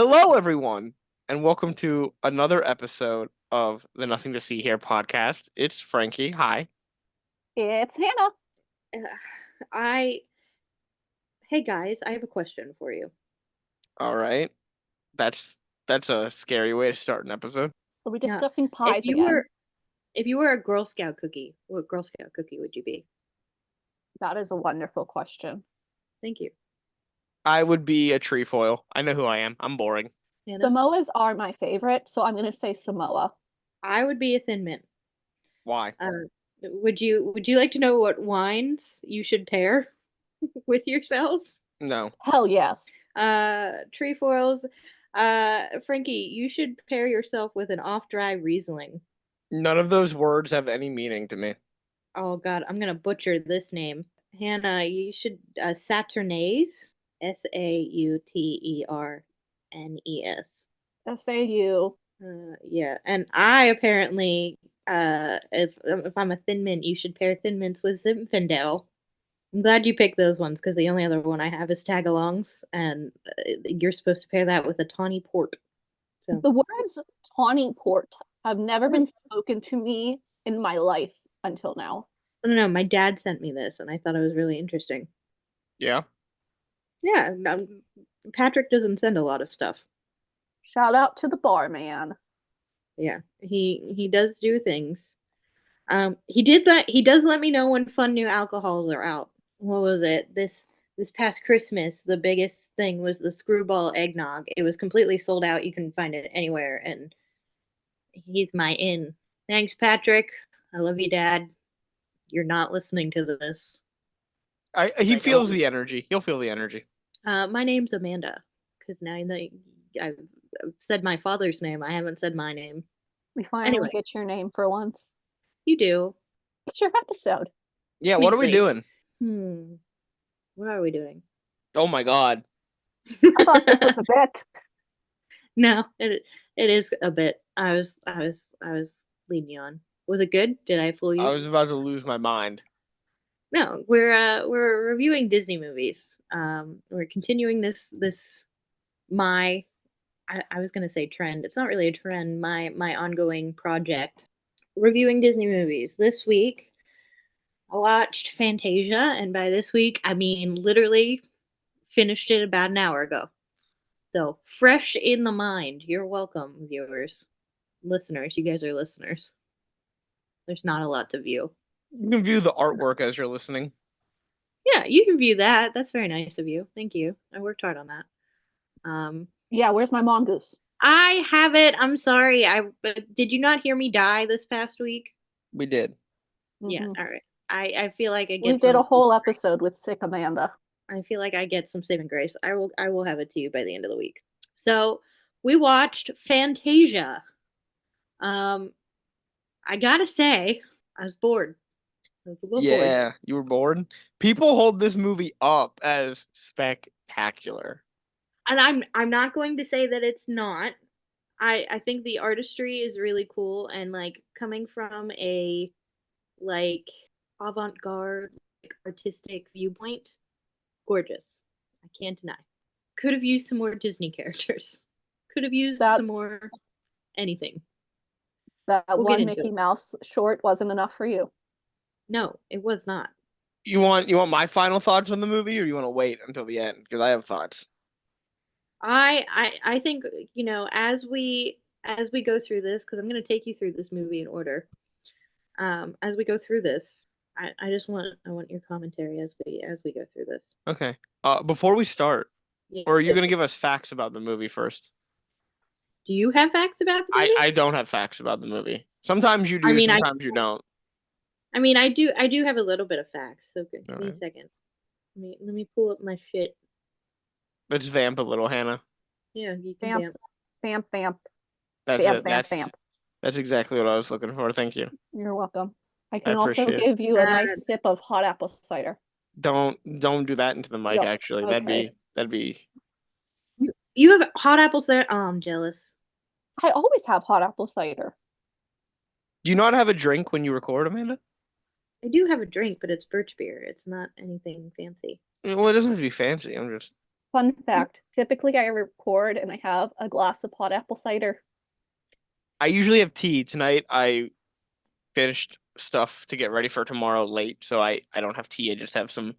Hello, everyone, and welcome to another episode of the Nothing to See Here podcast. It's Frankie. Hi. It's Hannah. Uh, I Hey guys, I have a question for you. All right. That's that's a scary way to start an episode. Are we Now, discussing if pies you again? were if you were a Girl Scout cookie, what Girl Scout cookie would you be? That is a wonderful question. Thank you. I would be a trefoil. I know who I am. I'm boring. Hannah? Samoas are my favorite, so I'm going to say Samoa. I would be a Thin Mint. Why? Would you like to know what wines you should pair with yourself? No. Hell yes. Trefoils. Frankie, you should pair yourself with an off-dry Riesling. None of those words have any meaning to me. Oh God, I'm gonna butcher this name. Hannah, you should Saturnaise. Sauternes. SAU. Yeah, and I apparently, if I'm a Thin Mint, you should pair Thin Mints with Zinfandel. I'm glad you picked those ones because the only other one I have is Tagalongs, and you're supposed to pair that with a tawny port. So The words tawny port have never been spoken to me in my life until now. I don't know. My dad sent me this, and I thought it was really interesting. Yeah. Yeah, Patrick doesn't send a lot of stuff. Shout out to the barman. Yeah, he does do things. He does let me know when fun new alcohols are out. What was it? This past Christmas, the biggest thing was the Screwball eggnog. It was completely sold out. You can find it anywhere, and he's my in. Thanks, Patrick. I love you, Dad. You're not listening to this. He Like, feels the energy. He'll feel the energy. My name's Amanda, because now that I've said my father's name, I haven't said my name. We finally Anyway. get your name for once. You do. It's your episode. Yeah, Sweet what are we dreams. doing? What are we doing? Oh my God. I thought this was a bit. No, it is a bit. I was leading you on. Was it good? Did I fool you? I was about to lose my mind. No, we're reviewing Disney movies. We're continuing this my I was gonna say trend. It's not really a trend. My ongoing project, reviewing Disney movies. This week, I watched Fantasia, and by this week, I mean literally finished it about an hour ago. So fresh in the mind. You're welcome, viewers, listeners. You guys are listeners. There's not a lot to view. You can view the artwork as you're listening. Yeah, you can view that. That's very nice of you. Thank you. I worked hard on that. Yeah, where's my mongoose? I have it. I'm sorry. Did you not hear me die this past week? We did. Yeah. Mhm. All right. I feel like I We get did a some. whole episode with sick Amanda. I feel like I get some saving grace. I will have it to you by the end of the week. So we watched Fantasia. I gotta say, I was bored. I was a little bored. Yeah, you were bored. People hold this movie up as spectacular. And I'm not going to say that it's not. I think the artistry is really cool, and like coming from a like avant-garde like, artistic viewpoint, gorgeous. I can't deny. Could have used some more Disney characters. Could have used some more anything. That We'll get one into Mickey it. Mouse short wasn't enough for you. No, it was not. You want my final thoughts on the movie, or you want to wait until the end? Because I have thoughts. I think as we go through this, because I'm going to take you through this movie in order. As we go through this, I want your commentary as we go through this. Okay. Before we start, Yeah. or are you gonna give us facts about the movie first? Do you have facts about the movie? I don't have facts about the movie. Sometimes you do, I mean, sometimes you don't. I do have a little bit of facts. So give me a Alright. second. Let me pull up my shit. Let's vamp a little, Hannah. Yeah, you can Vamp. vamp. Vamp, vamp. That's Vamp, it. vamp, vamp. That's exactly what I was looking for. Thank you. You're welcome. I can also appreciate it. give you a Uh, nice sip of hot apple cider. Don't do that into the mic. Yep, Actually, okay. that'd be. You have hot apples there? Oh, I'm jealous. I always have hot apple cider. Do you not have a drink when you record, Amanda? I do have a drink, but it's birch beer. It's not anything fancy. Well, it doesn't have to be fancy. I'm just. Fun fact, typically I record and I have a glass of hot apple cider. I usually have tea. Tonight I finished stuff to get ready for tomorrow late, so I don't have tea. I just have some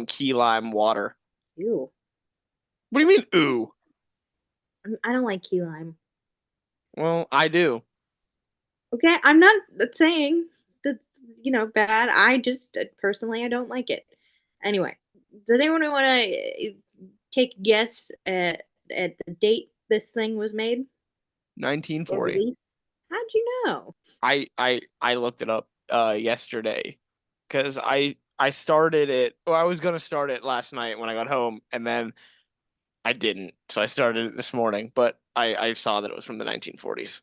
key lime water. Ew. What do you mean, ooh? I don't like key lime. Well, I do. Okay, I'm not saying that's, bad. I just personally I don't like it. Anyway, does anyone want to take a guess at the date this thing was made or 1940. released? How'd you know? I looked it up yesterday because I started it. Well, I was gonna start it last night when I got home, and then I didn't. So I started it this morning, but I saw that it was from the 1940s.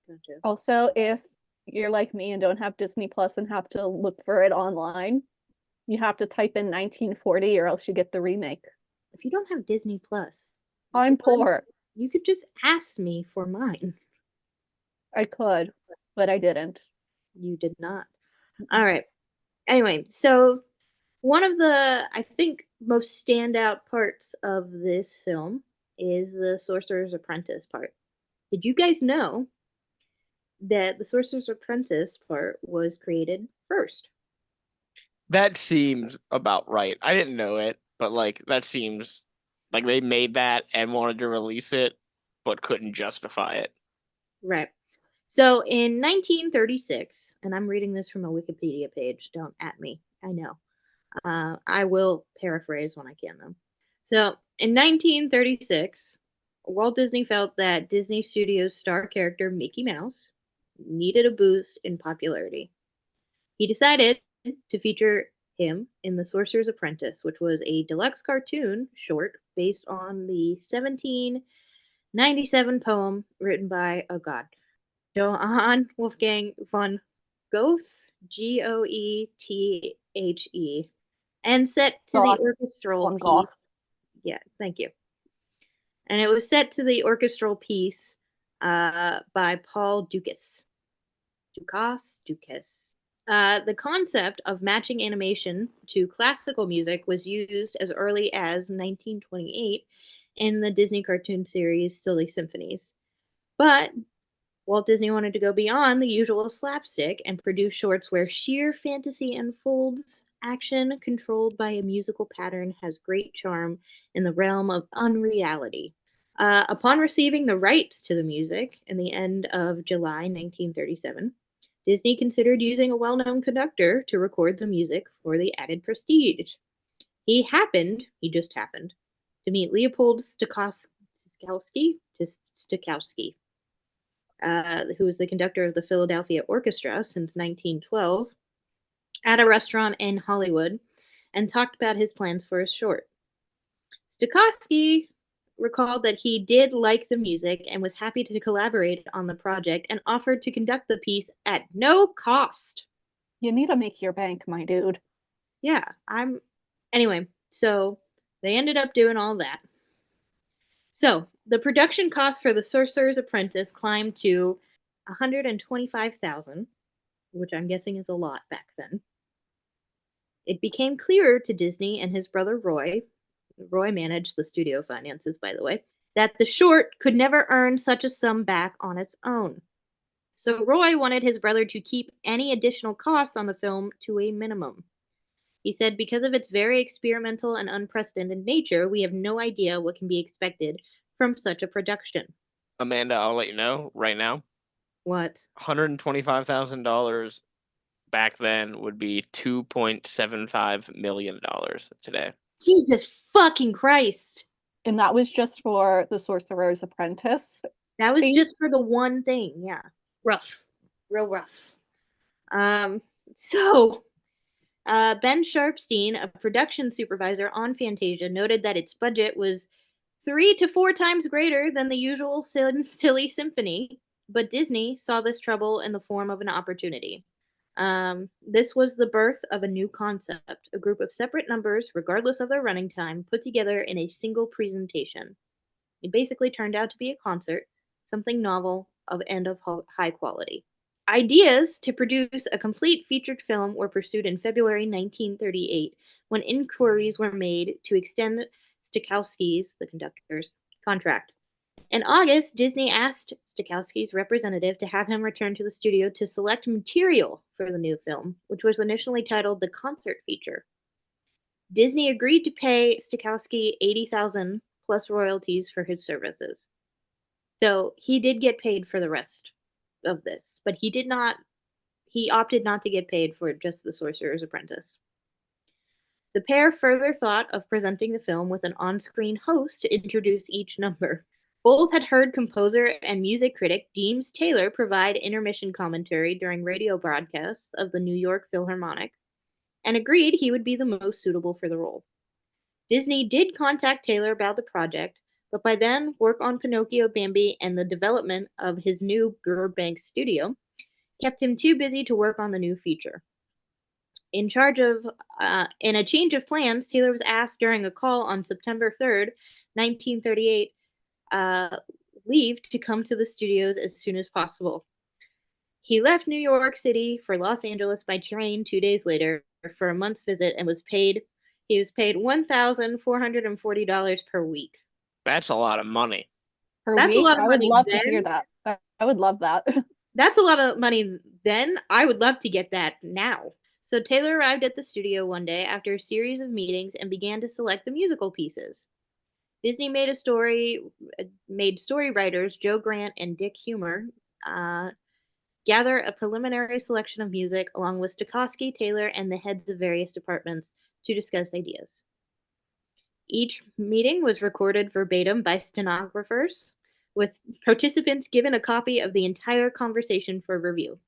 Gotcha. Also, if you're like me and don't have Disney Plus and have to look for it online, you have to type in 1940 or else you get the remake. If you don't have Disney Plus, I'm poor. you could just ask me for mine. I could, but I didn't. You did not. All right. Anyway, so one of the, I think, most standout parts of this film is the Sorcerer's Apprentice part. Did you guys know that the Sorcerer's Apprentice part was created first? That seems about right. I didn't know it, but like that seems like they made that and wanted to release it, but couldn't justify it. Right. So in 1936, and I'm reading this from a Wikipedia page, don't at me, I know. I will paraphrase when I can, though. So in 1936, Walt Disney felt that Disney Studios' star character Mickey Mouse needed a boost in popularity. He decided to feature him in The Sorcerer's Apprentice, which was a deluxe cartoon short based on the 1797 poem written by, oh god, Johann Wolfgang von Goethe, Goethe, and set to the Goth, orchestral one piece. goth. Yeah, thank you. And it was set to the orchestral piece by Paul Dukas. Dukas. The concept of matching animation to classical music was used as early as 1928 in the Disney cartoon series Silly Symphonies. But Walt Disney wanted to go beyond the usual slapstick and produce shorts where sheer fantasy unfolds. Action controlled by a musical pattern has great charm in the realm of unreality. Upon receiving the rights to the music in the end of July 1937, Disney considered using a well known conductor to record the music for the added prestige. He just happened, to meet Leopold Stokowski, who was the conductor of the Philadelphia Orchestra since 1912, at a restaurant in Hollywood and talked about his plans for his short. Stokowski recalled that he did like the music and was happy to collaborate on the project and offered to conduct the piece at no cost. You need to make your bank, my dude. Yeah, Anyway, so they ended up doing all that. So the production cost for The Sorcerer's Apprentice climbed to $125,000, which I'm guessing is a lot back then. It became clearer to Disney and his brother Roy managed the studio finances, by the way, that the short could never earn such a sum back on its own. So Roy wanted his brother to keep any additional costs on the film to a minimum. He said, because of its very experimental and unprecedented nature, we have no idea what can be expected from such a production. Amanda, I'll let you know right now. What? $125,000 back then would be $2.75 million today. Jesus fucking Christ. And that was just for The Sorcerer's Apprentice. That was See? just for the one thing, yeah. Rough. Real rough. So Ben Sharpstein, a production supervisor on Fantasia, noted that its budget was 3 to 4 times greater than the usual silly symphony, but Disney saw this trouble in the form of an opportunity. This was the birth of a new concept, a group of separate numbers, regardless of their running time, put together in a single presentation. It basically turned out to be a concert, something novel and of high quality. Ideas to produce a complete featured film were pursued in February 1938 when inquiries were made to extend Stokowski's, the conductor's, contract. In August, Disney asked Stokowski's representative to have him return to the studio to select material for the new film, which was initially titled The Concert Feature. Disney agreed to pay Stokowski $80,000 plus royalties for his services. So he did get paid for the rest of this, but he opted not to get paid for just The Sorcerer's Apprentice. The pair further thought of presenting the film with an on-screen host to introduce each number. Both had heard composer and music critic Deems Taylor provide intermission commentary during radio broadcasts of the New York Philharmonic, and agreed he would be the most suitable for the role. Disney did contact Taylor about the project, but by then, work on Pinocchio, Bambi, and the development of his new Burbank studio kept him too busy to work on the new feature. In a change of plans, Taylor was asked during a call on September 3rd, 1938, leave to come to the studios as soon as possible. He left New York City for Los Angeles by train 2 days later for a month's visit and he was paid $1,440 per week. That's a lot of money. Per That's a week? lot of I would money love then. to hear that. I would love that. That's a lot of money then. I would love to get that now. So Taylor arrived at the studio one day after a series of meetings and began to select the musical pieces. Disney made story writers Joe Grant and Dick Humer gather a preliminary selection of music along with Stokowski, Taylor, and the heads of various departments to discuss ideas. Each meeting was recorded verbatim by stenographers, with participants given a copy of the entire conversation for review.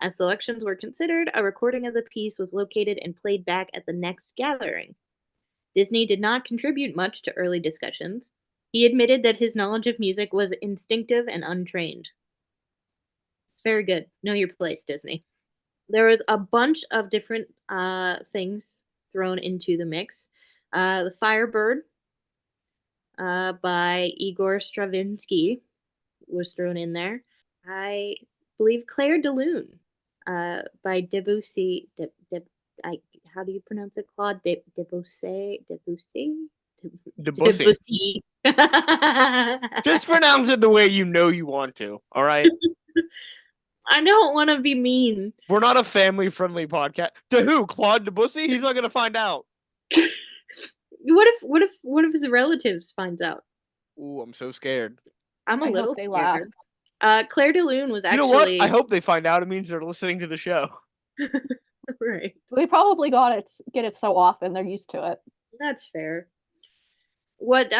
As selections were considered, a recording of the piece was located and played back at the next gathering. Disney did not contribute much to early discussions. He admitted that his knowledge of music was instinctive and untrained. Very good. Know your place, Disney. There was a bunch of different things thrown into the mix. The Firebird by Igor Stravinsky was thrown in there. I believe Claire de Lune by Debussy. How do you pronounce it, Claude? Debussy? Debussy. Just pronounce it the way you know you want to, all right? I don't want to be mean. We're not a family-friendly podcast. To who? Claude Debussy? He's not going to find out. What if his relatives finds out? Ooh, I'm so scared. I'm a I little hope they scared. laugh. Claire de Lune was actually. You know what? I hope they find out. It means they're listening to the show. Right. We probably get it so often they're used to it. That's fair. What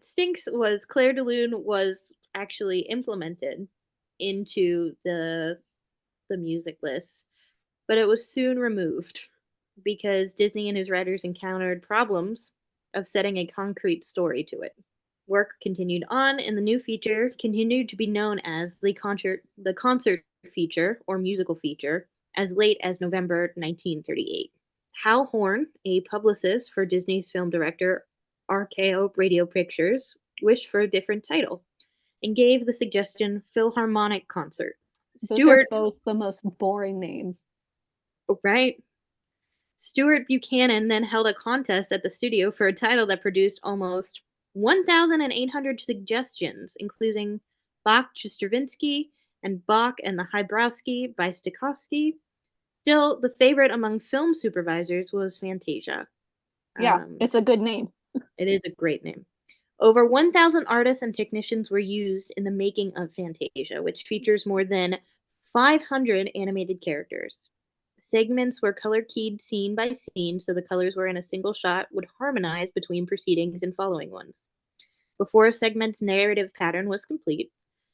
stinks was Claire de Lune was actually implemented into the music list, but it was soon removed because Disney and his writers encountered problems of setting a concrete story to it. Work continued on, and the new feature continued to be known as the concert feature or musical feature as late as November 1938. Hal Horn, a publicist for Disney's film director RKO Radio Pictures, wished for a different title and gave the suggestion Philharmonic Concert. Those are both the most boring names. Right? Stuart Buchanan then held a contest at the studio for a title that produced almost 1,800 suggestions, including Bach to Stravinsky and Bach and the Hybrowski by Stokowski. Still, the favorite among film supervisors was Fantasia. Yeah, it's a good name. It is a great name. Over 1,000 artists and technicians were used in the making of Fantasia, which features more than 500 animated characters. Segments were color-keyed scene by scene, so the colors were in a single shot would harmonize between precedings and following ones. Before a segment's narrative pattern was complete,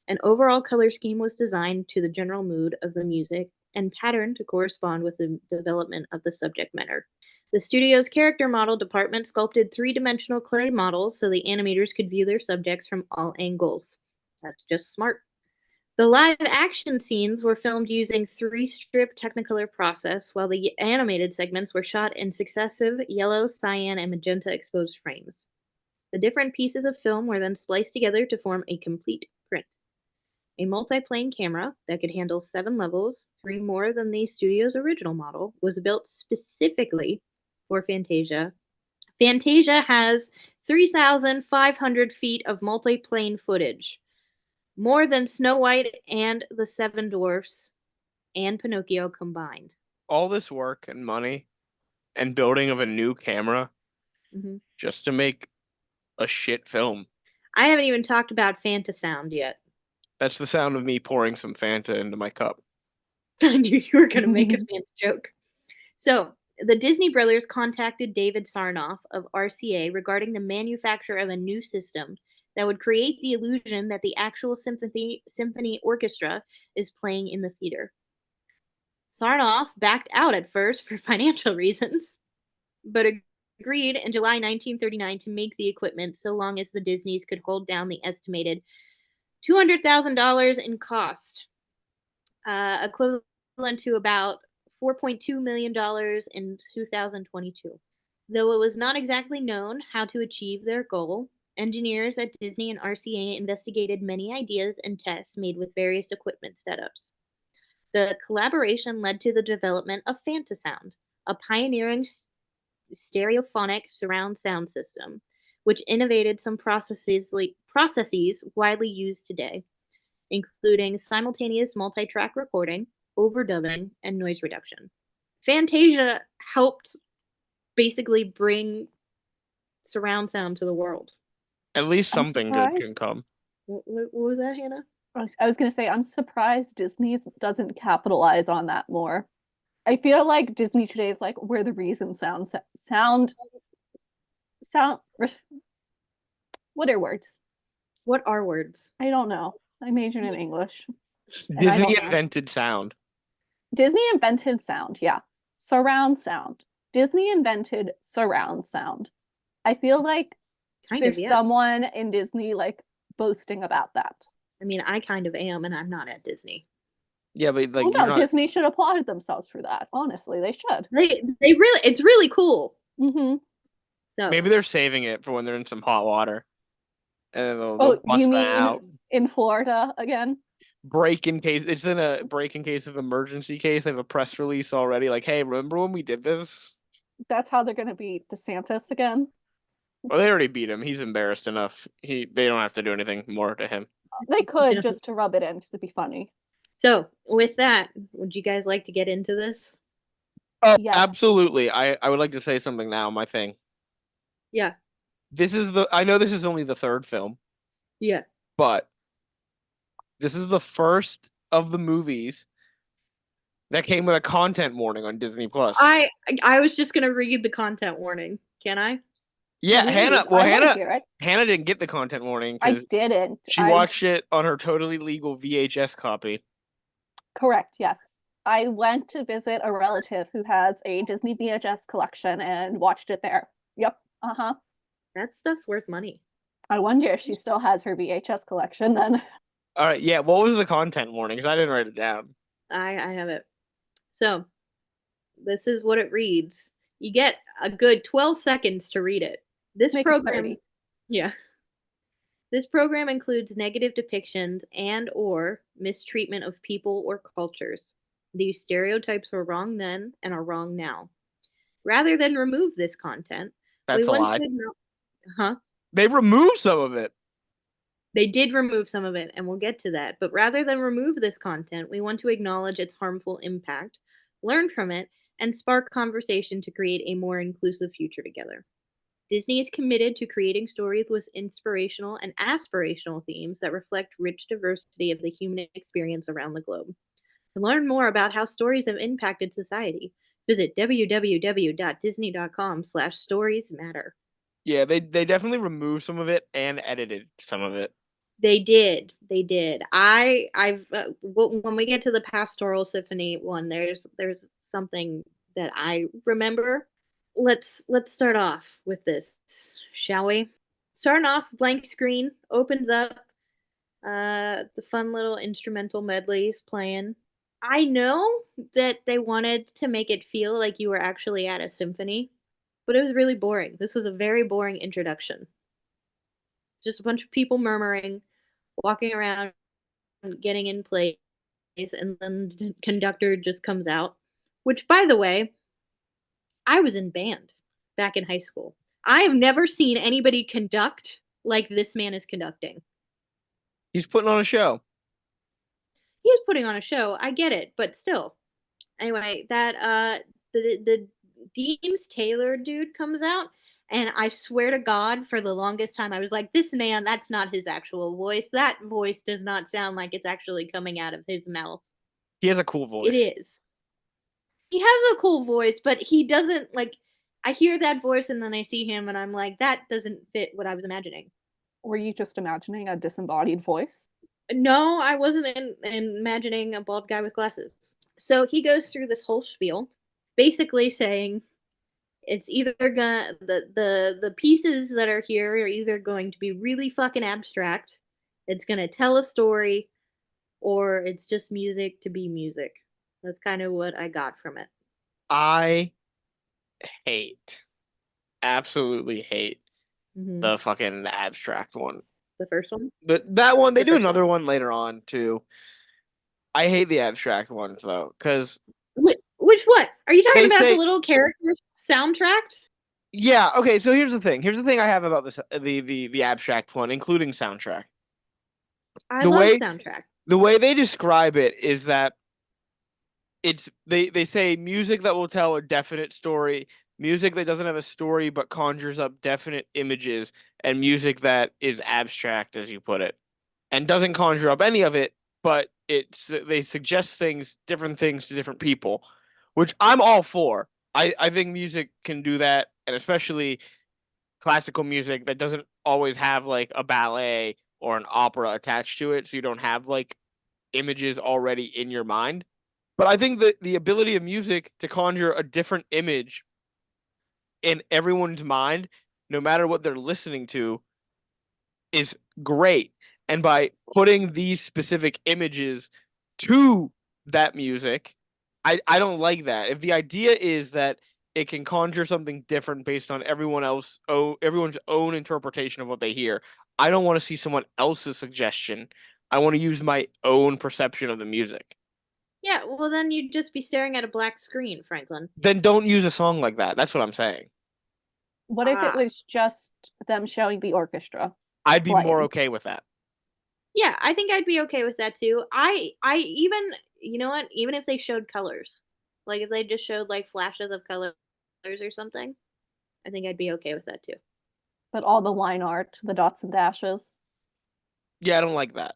an overall color scheme was designed to the general mood of the music and patterned to correspond with the development of the subject matter. The studio's character model department sculpted three-dimensional clay models so the animators could view their subjects from all angles. That's just smart. The live action scenes were filmed using 3-strip Technicolor process, while the animated segments were shot in successive yellow, cyan, and magenta exposed frames. The different pieces of film were then spliced together to form a complete print. A multi-plane camera that could handle 7 levels, 3 more than the studio's original model, was built specifically for Fantasia Fantasia has 3,500 feet of multiplane footage, more than Snow White and the Seven Dwarfs and Pinocchio combined. All this work and money and building of a new camera Mhm. just to make a shit film. I haven't even talked about Fantasound yet. That's the sound of me pouring some Fanta into my cup. I knew you were going to make a Fanta joke. So, the Disney brothers contacted David Sarnoff of RCA regarding the manufacture of a new system that would create the illusion that the actual symphony orchestra is playing in the theater. Sarnoff backed out at first for financial reasons, but agreed in July 1939 to make the equipment so long as the Disneys could hold down the estimated $200,000 in cost, equivalent to about $4.2 million in 2022. Though it was not exactly known how to achieve their goal, engineers at Disney and RCA investigated many ideas and tests made with various equipment setups. The collaboration led to the development of Fantasound, a pioneering stereophonic surround sound system, which innovated some processes widely used today, including simultaneous multi-track recording, overdubbing, and noise reduction. Fantasia helped basically bring surround sound to the world. At least I'm something good surprised. can come. What was that, Hannah? I was gonna say, I'm surprised Disney doesn't capitalize on that more. I feel like Disney today is like, we're the reason sound. What are words? What are words? I don't know. I majored in English, and I Disney don't know. invented sound. Disney invented sound, yeah. Surround sound. Disney invented surround sound. I feel like Kind there's of, yeah. someone in Disney like boasting about that. I mean, I kind of am, and I'm not at Disney. Yeah, but like Oh you're no, not. Disney should applaud themselves for that. Honestly, they should. They really, it's really cool. Mm-hmm. So Maybe they're saving it for when they're in some hot water, and then they'll Oh, you bust that mean out. in Florida again? Break in case it's in a break in case of emergency case. They have a press release already. Like, hey, remember when we did this? That's how they're gonna beat DeSantis again. Well, they already beat him. He's embarrassed enough. They don't have to do anything more to him. They could just to rub it in because it'd be funny. So, with that, would you guys like to get into this? Oh, Yes. absolutely. I would like to say something now. My thing. Yeah. I know this is only the third film, Yeah. but this is the first of the movies that came with a content warning on Disney Plus. I was just gonna read the content warning. Can I? Yeah, Please, Hannah. Well, I want to hear it. Hannah didn't get the content warning I because didn't. she watched it on her totally legal VHS copy. Correct, yes. I went to visit a relative who has a Disney VHS collection and watched it there. Yep. Uh-huh. That stuff's worth money. I wonder if she still has her VHS collection then. All right, yeah. What was the content warning? Because I didn't write it down. I have it. So, this is what it reads. You get a good 12 seconds to read it. This Make it program 30. Yeah. This program includes negative depictions and or mistreatment of people or cultures. These stereotypes were wrong then and are wrong now. Rather than remove this content, That's a lie. They removed some of it. They did remove some of it, and we'll get to that. But rather than remove this content, we want to acknowledge its harmful impact, learn from it, and spark conversation to create a more inclusive future together. Disney is committed to creating stories with inspirational and aspirational themes that reflect rich diversity of the human experience around the globe. To learn more about how stories have impacted society, visit www.disney.com/storiesmatter. Yeah, they definitely removed some of it and edited some of it. They did. They did. When we get to the pastoral symphony one, there's something that I remember. Let's start off with this, shall we? Starting off, blank screen opens up. The fun little instrumental medleys playing. I know that they wanted to make it feel like you were actually at a symphony, but it was really boring. This was a very boring introduction. Just a bunch of people murmuring, walking around, getting in place, and then the conductor just comes out. Which, by the way, I was in band back in high school. I have never seen anybody conduct like this man is conducting. He's putting on a show. He is putting on a show. I get it, but still. Anyway, that the Deems Taylor dude comes out, and I swear to God, for the longest time, I was like, this man, that's not his actual voice. That voice does not sound like it's actually coming out of his mouth. He has a cool It voice. is. He has a cool voice, but he doesn't like. I hear that voice and then I see him, and I'm like, that doesn't fit what I was imagining. Were you just imagining a disembodied voice? No, I wasn't imagining a bald guy with glasses. So he goes through this whole spiel, basically saying it's either gonna the pieces that are here are either going to be really fucking abstract, it's gonna tell a story, or it's just music to be music. That's kind of what I got from it. I absolutely hate Mm-hmm. the fucking abstract one. The first one. But that one, they The do first another one. one later on too. I hate the abstract ones though, because Which what? Are you talking they about the say, little character soundtrack? yeah, okay. So here's the thing. Here's the thing I have about this the abstract one, including soundtrack. I The love way soundtrack. the way they describe it is that they say music that will tell a definite story, music that doesn't have a story but conjures up definite images, and music that is abstract, as you put it, and doesn't conjure up any of it, but they suggest different things to different people, which I'm all for. I think music can do that, and especially classical music that doesn't always have like a ballet or an opera attached to it, so you don't have like images already in your mind. But I think that the ability of music to conjure a different image in everyone's mind, no matter what they're listening to, is great. And by putting these specific images to that music, I don't like that. If the idea is that it can conjure something different based on everyone's own interpretation of what they hear, I don't want to see someone else's suggestion. I want to use my own perception of the music. Yeah, well then you'd just be staring at a black screen, Franklin. Then don't use a song like that. That's what I'm saying. What if it Ah. was just them showing the orchestra I'd be more playing? okay with that. Yeah, I think I'd be okay with that too. I even you know what? Even if they showed colors, like if they just showed like flashes of colors or something, I think I'd be okay with that too. But all the line art, the dots and dashes. Yeah, I don't like that.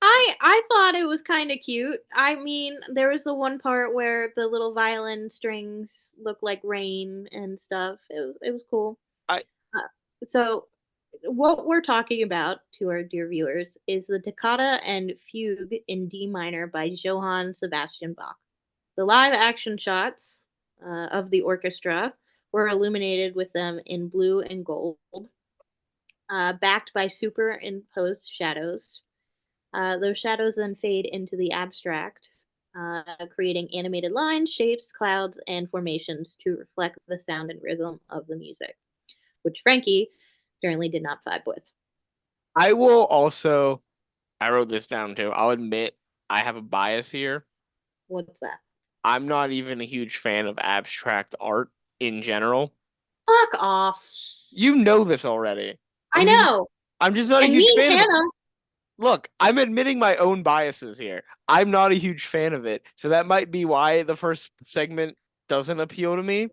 I thought it was kind of cute. I mean, there was the one part where the little violin strings look like rain and stuff. It was cool. I Uh, so what we're talking about to our dear viewers is the Toccata and Fugue in D minor by Johann Sebastian Bach. The live action shots of the orchestra were illuminated with them in blue and gold, backed by superimposed shadows. Those shadows then fade into the abstract, creating animated lines, shapes, clouds, and formations to reflect the sound and rhythm of the music, which Frankie apparently did not vibe with. I will also I wrote this down too. I'll admit I have a bias here. What's that? I'm not even a huge fan of abstract art in general. Fuck off. You know this already. I know. I'm just not a And huge me, fan of it. Hannah. Look, I'm admitting my own biases here. I'm not a huge fan of it. So that might be why the first segment doesn't appeal to me.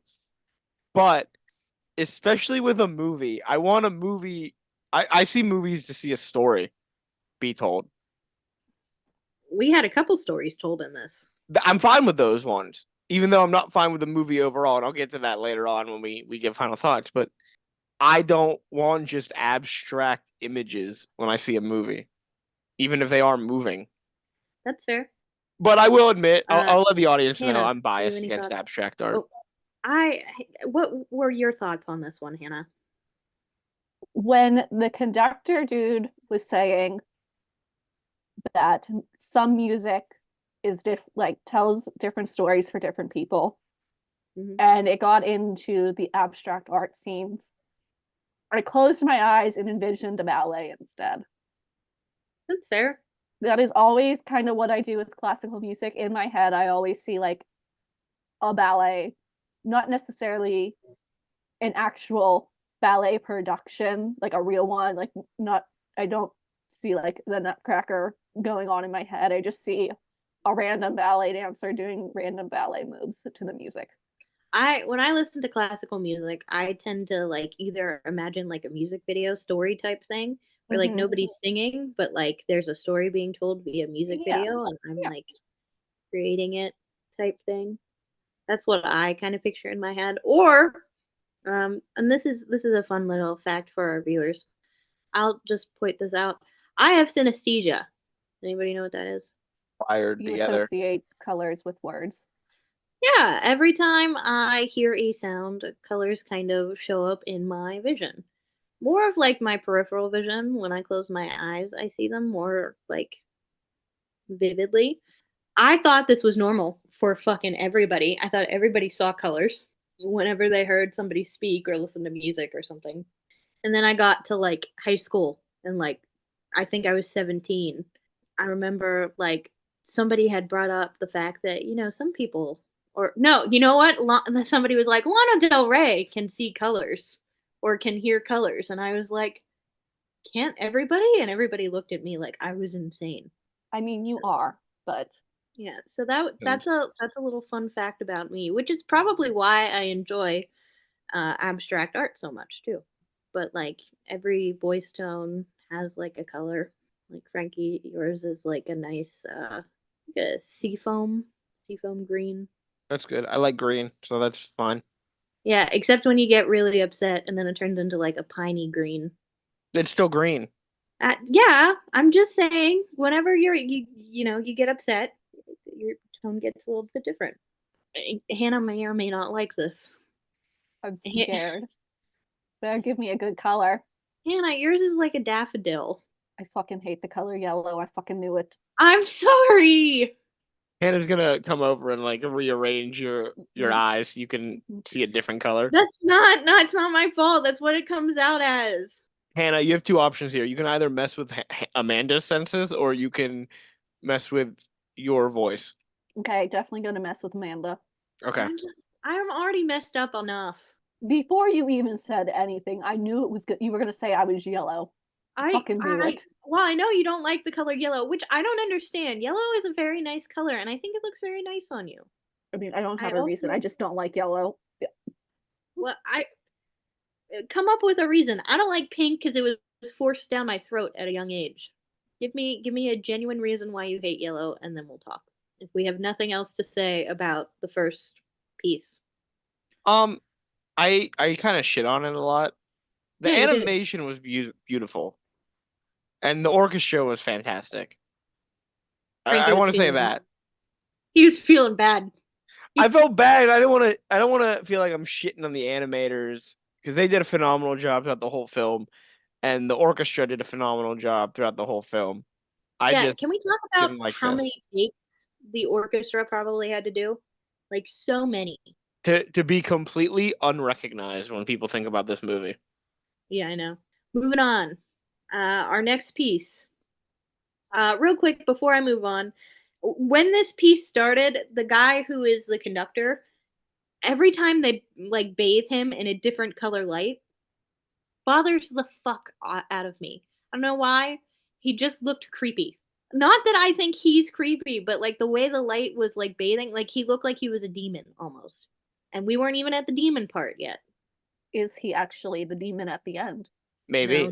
But especially with a movie, I want a movie. I see movies to see a story be told. We had a couple stories told in this. I'm fine with those ones, even though I'm not fine with the movie overall, and I'll get to that later on when we give final thoughts. But I don't want just abstract images when I see a movie, even if they are moving. That's fair. But I will admit, I'll let the audience know Hannah, I'm do you have biased any against thoughts? abstract art. Oh, what were your thoughts on this one, Hannah? When the conductor dude was saying that some music is like tells different stories for different people, and it got into the abstract art scenes, I closed my eyes and envisioned a ballet instead. That's fair. That is always kind of what I do with classical music. In my head, I always see like a ballet, not necessarily an actual ballet production, like a real one, like not, I don't see like the Nutcracker going on in my head. I just see a random ballet dancer doing random ballet moves to the music. When I listen to classical music, I tend to like either imagine like a music video story type thing where like Mhm. nobody's singing, but like there's a story being told via music Yeah, video and I'm yeah. like creating it type thing. That's what I kind of picture in my head. Or and this is a fun little fact for our viewers. I'll just point this out. I have synesthesia. Anybody know what that is? Wired You together. associate colors with words. Yeah, every time I hear a sound, colors kind of show up in my vision. More of like my peripheral vision. When I close my eyes, I see them more like vividly. I thought this was normal for fucking everybody. I thought everybody saw colors whenever they heard somebody speak or listen to music or something. And then I got to like high school and like I think I was 17. I remember like somebody had brought up the fact that, some people or no, you know what? Somebody was like, Lana Del Rey can see colors or can hear colors. And I was like, can't everybody? And everybody looked at me like I was insane. I mean, you are, but Yeah, so that's a little fun fact about me, which is probably why I enjoy abstract art so much too. But like every voice tone has like a color. Like Frankie, yours is like a nice like a seafoam green. That's good. I like green, so that's fine. Yeah, except when you get really upset and then it turns into like a piney green. It's still green. Yeah, I'm just saying. Whenever you get upset, your tone gets a little bit different. Hannah may or may not like this. I'm scared. Better give me a good color. Hannah, yours is like a daffodil. I fucking hate the color yellow. I fucking knew it. I'm sorry. Hannah's gonna come over and like rearrange your Mm, eyes so you can see a different color. That's not no, it's not my fault. That's what it comes out as. Hannah, you have two options here. You can either mess with Amanda's senses or you can mess with your voice. Okay, definitely gonna mess with Amanda. Okay. I'm already messed up enough. Before you even said anything, I knew it was good. You were gonna say I was yellow. I fucking knew it. Well, I know you don't like the color yellow, which I don't understand. Yellow is a very nice color, and I think it looks very nice on you. I mean, I don't I have a reason. I also, just don't like yellow. well, I come up with a reason. I don't like pink because it was forced down my throat at a young age. Give me a genuine reason why you hate yellow, and then we'll talk. If we have nothing else to say about the first piece. Um, I kind of shit on it a lot. The Yeah, you did. animation was beautiful, and the orchestra was fantastic. I Frankie was want to say feeling that. he was feeling bad. I felt bad. I don't want to. I don't want to feel like I'm shitting on the animators because they did a phenomenal job throughout the whole film, and the orchestra did a phenomenal job throughout the whole film. I Yeah, can just we talk about didn't like how many this. takes the orchestra probably had to do? Like so many. To be completely unrecognized when people think about this movie. Yeah, I know. Moving on. Our next piece. Real quick before I move on, when this piece started, the guy who is the conductor, every time they like bathe him in a different color light, bothers the fuck out of me. I don't know why. He just looked creepy. Not that I think he's creepy, but like the way the light was like bathing, like he looked like he was a demon almost. And we weren't even at the demon part yet. Is he actually the demon at the end? No, Maybe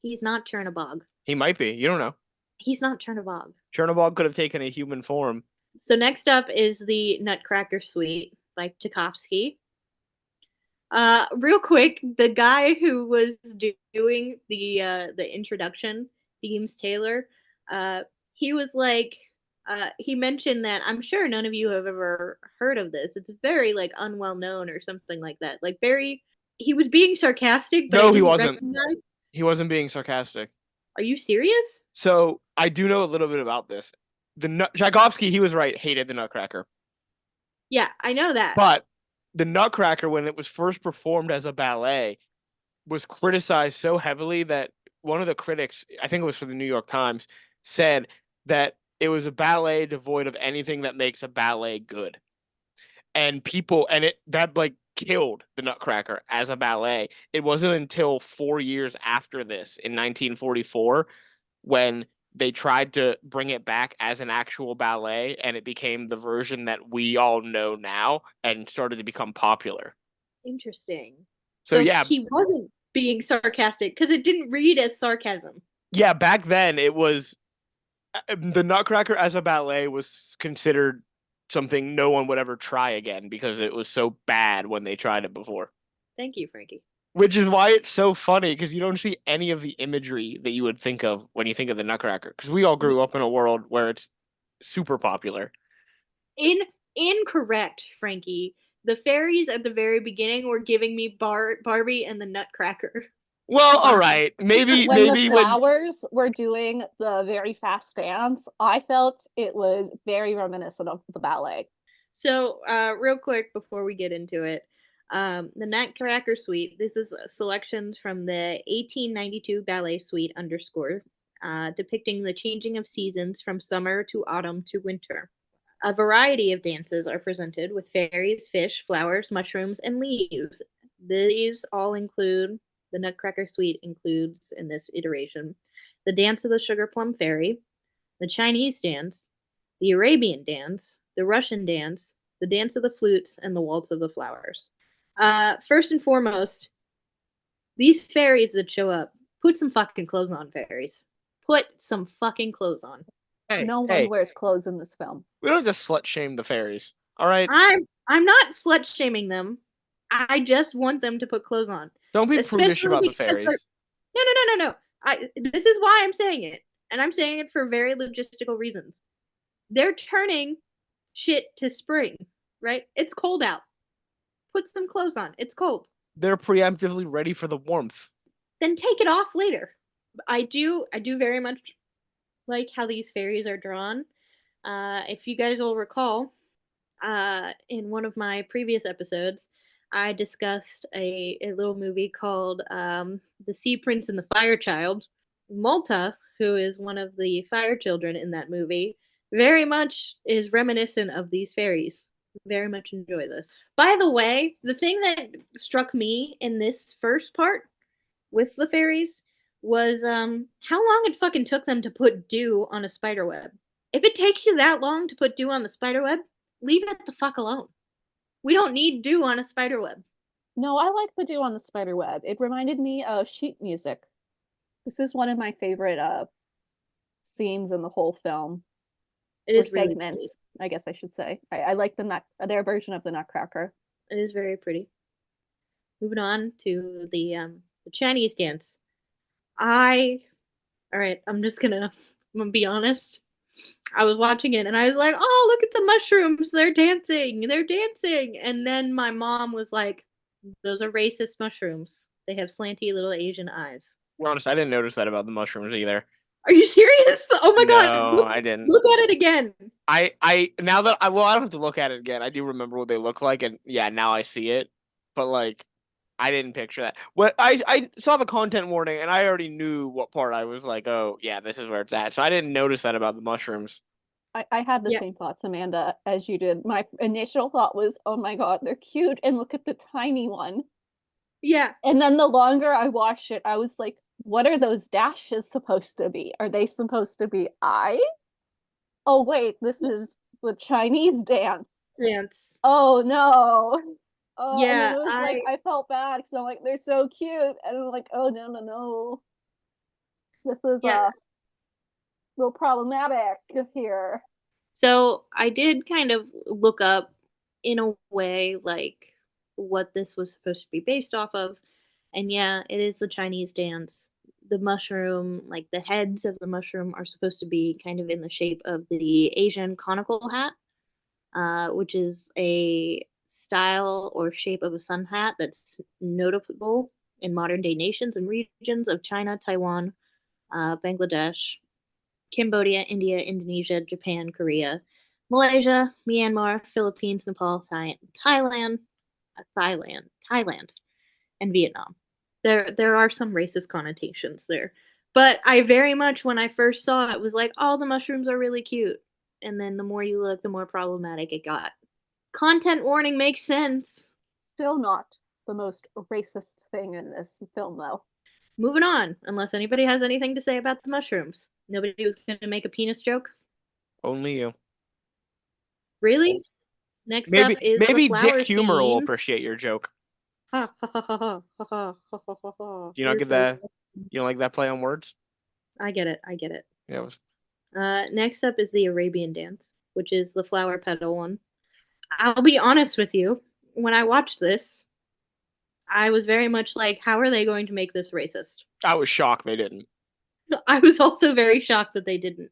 he's not Chernobog. he might be. You don't know. He's not Chernobog. Chernobyl could have taken a human form. So next up is the Nutcracker Suite by Tchaikovsky. Real quick, the guy who was doing the introduction, Deems Taylor, uh, he was like, he mentioned that I'm sure none of you have ever heard of this. It's very like unwell known or something like that. Like very, he was being sarcastic, but I No, he didn't wasn't. recognize. He wasn't being sarcastic. Are you serious? So I do know a little bit about this. Tchaikovsky, he was right, hated the Nutcracker. Yeah, I know that. But the Nutcracker, when it was first performed as a ballet, was criticized so heavily that one of the critics, I think it was for the New York Times, said that it was a ballet devoid of anything that makes a ballet good. And people, and it that like killed the Nutcracker as a ballet. It wasn't until 4 years after this, in 1944, when they tried to bring it back as an actual ballet, and it became the version that we all know now and started to become popular. Interesting. So So yeah, he wasn't being sarcastic because it didn't read as sarcasm. yeah, back then it was the Nutcracker as a ballet was considered something no one would ever try again because it was so bad when they tried it before. Thank you, Frankie. Which is why it's so funny because you don't see any of the imagery that you would think of when you think of the Nutcracker. Because we all grew up in a world where it's super popular. Incorrect, Frankie. The fairies at the very beginning were giving me Barbie and the Nutcracker. Well, all right, maybe When the maybe when flowers were doing the very fast dance, I felt it was very reminiscent of the ballet. So, real quick before we get into it, the Nutcracker Suite. This is selections from the 1892 Ballet Suite underscore, depicting the changing of seasons from summer to autumn to winter. A variety of dances are presented with fairies, fish, flowers, mushrooms, and leaves. These all include the Nutcracker Suite includes in this iteration the dance of the sugar plum fairy, the Chinese dance, the Arabian dance, the Russian dance, the dance of the flutes, and the waltz of the flowers. First and foremost, these fairies that show up, put some fucking clothes on, fairies. Put some fucking clothes on. hey No one hey, wears clothes in this film. we don't just slut shame the fairies. All right, I'm not slut shaming them. I just want them to put clothes on, don't be prudish especially about the because they're fairies. no. This is why I'm saying it, and I'm saying it for very logistical reasons. They're turning shit to spring, right? It's cold out. Put some clothes on. It's cold. They're preemptively ready for the warmth. Then take it off later. I do very much like how these fairies are drawn. If you guys will recall, in one of my previous episodes, I discussed a little movie called The Sea Prince and the Fire Child. Malta, who is one of the fire children in that movie, very much is reminiscent of these fairies. Very much enjoy this. By the way, the thing that struck me in this first part with the fairies was how long it fucking took them to put dew on a spider web. If it takes you that long to put dew on the spider web, leave it the fuck alone. We don't need dew on a spider web. No, I like the dew on the spider web. It reminded me of sheet music. This is one of my favorite scenes in the whole film. It Or is really pretty. segments, I guess I should say. I like their version of the Nutcracker. It is very pretty. Moving on to the Chinese dance. All right, I'm gonna be honest. I was watching it and I was like, oh, look at the mushrooms. They're dancing. They're dancing. And then my mom was like, those are racist mushrooms. They have slanty little Asian eyes. To be honest, I didn't notice that about the mushrooms either. Are you serious? Oh my God. No, I didn't. Look at it again. I now that I don't have to look at it again. I do remember what they look like, and yeah, now I see it. But like, I didn't picture that. What I saw the content warning, and I already knew what part I was like, oh yeah, this is where it's at. So I didn't notice that about the mushrooms. I had the Yeah. same thoughts, Amanda, as you did. My initial thought was, oh my God, they're cute. And look at the tiny one. Yeah. And then the longer I watched it, I was like, what are those dashes supposed to be? Are they supposed to be eyes? Oh, wait, this is the Chinese dance. Dance. Oh, no. Oh, and Yeah. then it was like, I felt bad because I'm like, they're so cute. And I'm like, oh, no, no, no. This is Yeah. a little problematic here. So I did kind of look up in a way like what this was supposed to be based off of. And yeah, it is the Chinese dance. The mushroom, like the heads of the mushroom, are supposed to be kind of in the shape of the Asian conical hat, which is a style or shape of a sun hat that's notable in modern day nations and regions of China, Taiwan, Bangladesh, Cambodia, India, Indonesia, Japan, Korea, Malaysia, Myanmar, Philippines, Nepal, Thailand, and Vietnam. There are some racist connotations there. But I very much, when I first saw it, was like, oh, the mushrooms are really cute. And then the more you look, the more problematic it got. Content warning makes sense. Still not the most racist thing in this film, though. Moving on, unless anybody has anything to say about the mushrooms. Nobody was going to make a penis joke? Only you. Really? Next Maybe up is the maybe flower Dick Humor will scene. appreciate your joke. Ha ha ha ha ha ha ha ha ha ha. Do you not get that? You don't like that play on words? I get it. I get it. Yeah, it was Next up is the Arabian dance, which is the flower petal one. I'll be honest with you. When I watched this, I was very much like, how are they going to make this racist? I was shocked they didn't. I was also very shocked that they didn't.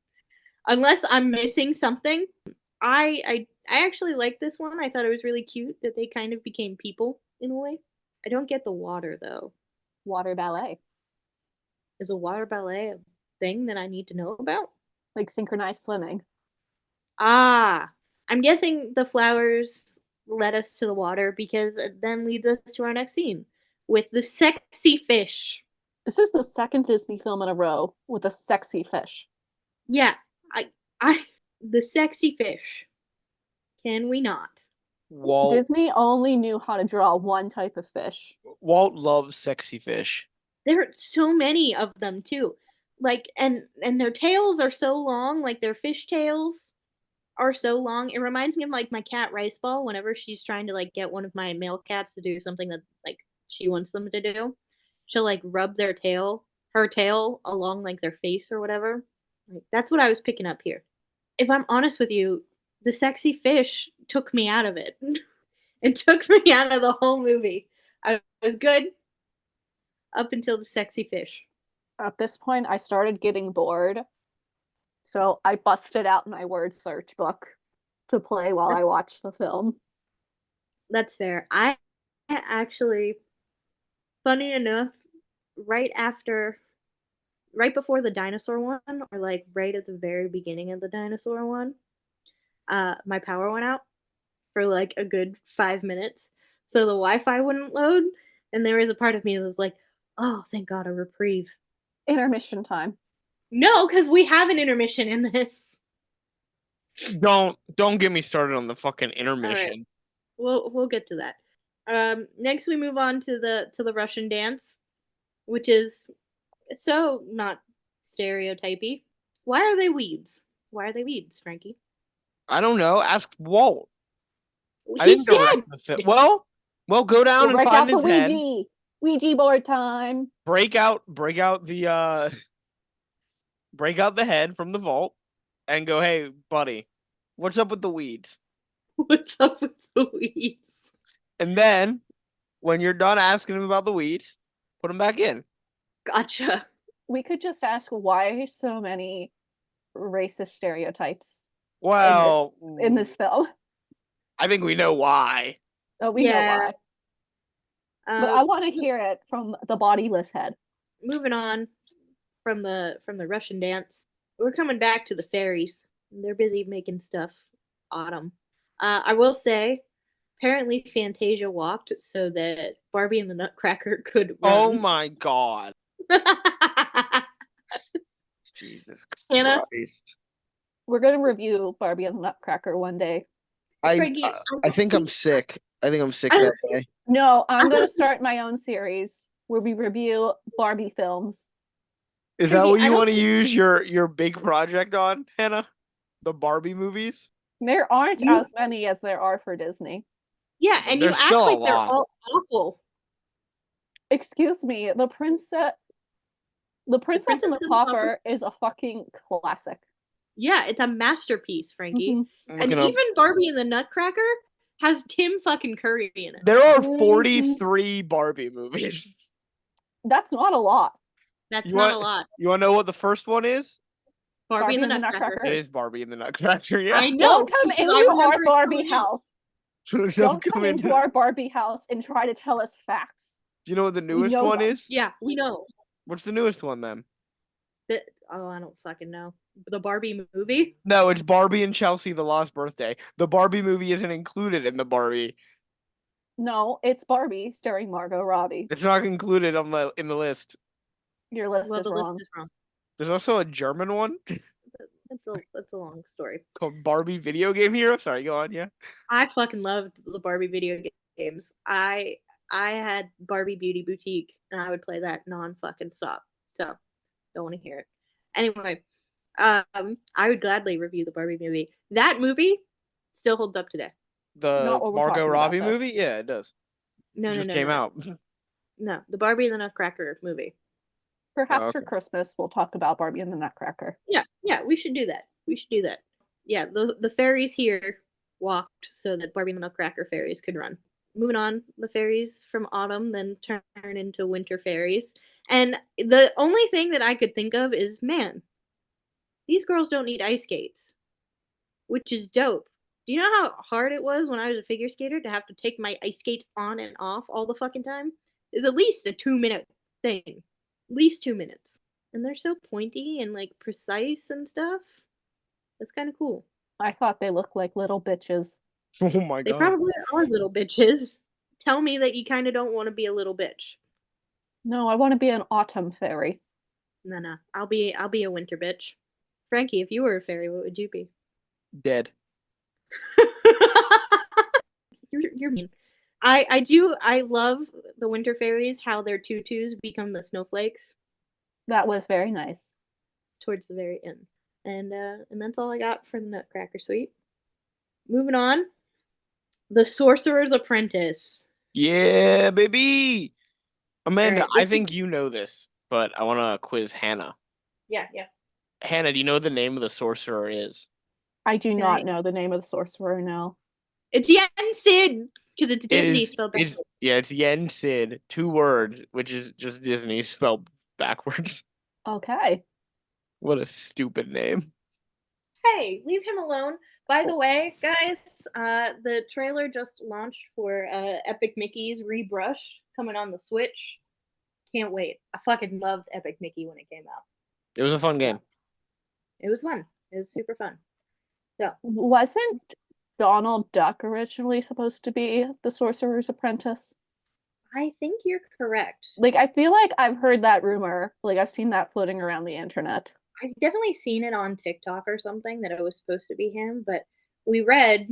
Unless I'm missing something. I actually like this one. I thought it was really cute that they kind of became people in a way. I don't get the water though. Water ballet, Is a water ballet a thing that I need to know about? like synchronized swimming. Ah, I'm guessing the flowers led us to the water because it then leads us to our next scene with the sexy fish. This is the second Disney film in a row with a sexy fish. Yeah, I, the sexy fish. Can we not? Disney only knew how to draw one type of fish. Walt loves sexy fish. There are so many of them too. Like and their tails are so long, like their fish tails are so long. It reminds me of like my cat Rice Ball whenever she's trying to like get one of my male cats to do something that like she wants them to do. She'll like rub her tail along like their face or whatever. Like that's what I was picking up here. If I'm honest with you, the sexy fish took me out of it. It took me out of the whole movie. I was good up until the sexy fish. At this point, I started getting bored, so I busted out my word search book to play while I watched the film. That's fair. I actually, funny enough, right before the dinosaur one, or like right at the very beginning of the dinosaur one, my power went out for like a good 5 minutes. So the Wi-Fi wouldn't load. And there was a part of me that was like, oh, thank God, a reprieve. Intermission time. No, because we have an intermission in this. Don't get me started on the fucking intermission. Right. We'll get to that. Next we move on to the Russian dance, which is so not stereotypy. Why are they weeds? Why are they weeds, Frankie? I don't know. Ask Walt. I He's didn't direct dead. the film. Well, go down and Break find out the his head. Ouija board time. Break out the break out the head from the vault and go, hey, buddy, what's up with the weeds? What's up with the weeds? And then when you're done asking him about the weeds, put them back in. Gotcha. We could just ask why so many racist stereotypes Well, in this film. I think we know why. Oh, we know why. But I want to Uh, hear it from the bodiless head. moving on from the Russian dance, we're coming back to the fairies. They're busy making stuff. Autumn. I will say, apparently Fantasia walked so that Barbie and the Nutcracker could Oh run. my god. Jesus Hannah? Christ. We're going to review Barbie and the Nutcracker one day. Frankie, I think I'm sick. I think I'm sick that day. No, I'm going to start my own series where we review Barbie films. Is that Frankie, what I you don't want to think- use your big project on, Hannah? The Barbie movies? There aren't You- as many as there are for Disney. Yeah, and you There's act still a like they're lot. all awful. Excuse me, The Princess and the Pauper is a fucking classic. Yeah, it's a masterpiece, Frankie. Mhm. I'm And looking up. even Barbie and the Nutcracker has Tim fucking Curry in it. There are Mhm. 43 Barbie movies. That's not a lot. That's You not want- a lot. You want to know what the first one is? Barbie and the Nutcracker. It is Barbie and the Nutcracker. Yeah. I know. Don't come because I into our remember it Barbie coming out. house. Don't Don't come come into into- our Barbie house and try to tell us facts. Do you know what the newest know one them. is? Yeah, we know. What's the newest one then? I don't fucking know. The Barbie movie? No, it's Barbie and Chelsea: The Lost Birthday. The Barbie movie isn't included in the Barbie. No, it's Barbie starring Margot Robbie. It's not included on in the list. Your list Well, is the wrong. list is wrong. There's also a German one That's a long story. called Barbie Video Game Hero. Sorry, go on. Yeah. I fucking loved the Barbie video games. I had Barbie Beauty Boutique, and I would play that non-fucking stop. So don't want to hear it. Anyway, I would gladly review the Barbie movie. That movie still holds up today. The Not what we're Margot talking about, Robbie though. movie? Yeah, it does. No, It no, just no, came no, out. no. The Barbie and the Nutcracker movie. Perhaps Oh, for okay. Christmas we'll talk about Barbie and the Nutcracker. Yeah, we should do that. We should do that. Yeah, the fairies here walked so that Barbie and the Nutcracker fairies could run. Moving on, the fairies from autumn then turn into winter fairies. And the only thing that I could think of is, man, these girls don't need ice skates, which is dope. Do you know how hard it was when I was a figure skater to have to take my ice skates on and off all the fucking time? It's at least a 2 minute thing. At least 2 minutes. And they're so pointy and like precise and stuff. That's kind of cool. I thought they looked like little bitches. Oh my They god. probably are little bitches. Tell me that you kind of don't want to be a little bitch. No, I want to be an autumn fairy. No. I'll be a winter bitch. Frankie, if you were a fairy, what would you be? Dead. You're mean. I love the winter fairies, how their tutus become the snowflakes That was very nice. towards the very end. And that's all I got for the Nutcracker Suite. Moving on. The Sorcerer's Apprentice. Yeah, baby. Amanda, Alright, I this is think you know this, but I want to quiz Hannah. yeah. Hannah, do you know what the name of the sorcerer is? I do Can not I- know the name of the sorcerer now. It's Yen Sid because it's It Disney is. spelled It's backwards. yeah. It's Yen Sid. 2 words, which is just Disney spelled backwards. Okay. What a stupid name. Hey, leave him alone. By the way, guys, the trailer just launched for Epic Mickey's Rebrush coming on the Switch. Can't wait. I fucking loved Epic Mickey when it came out. It was a fun game. It was fun. It was super fun. So, Wasn't Donald Duck originally supposed to be the sorcerer's apprentice? I think you're correct. Like, I feel like I've heard that rumor. Like, I've seen that floating around the internet. I've definitely seen it on TikTok or something that it was supposed to be him, but we read,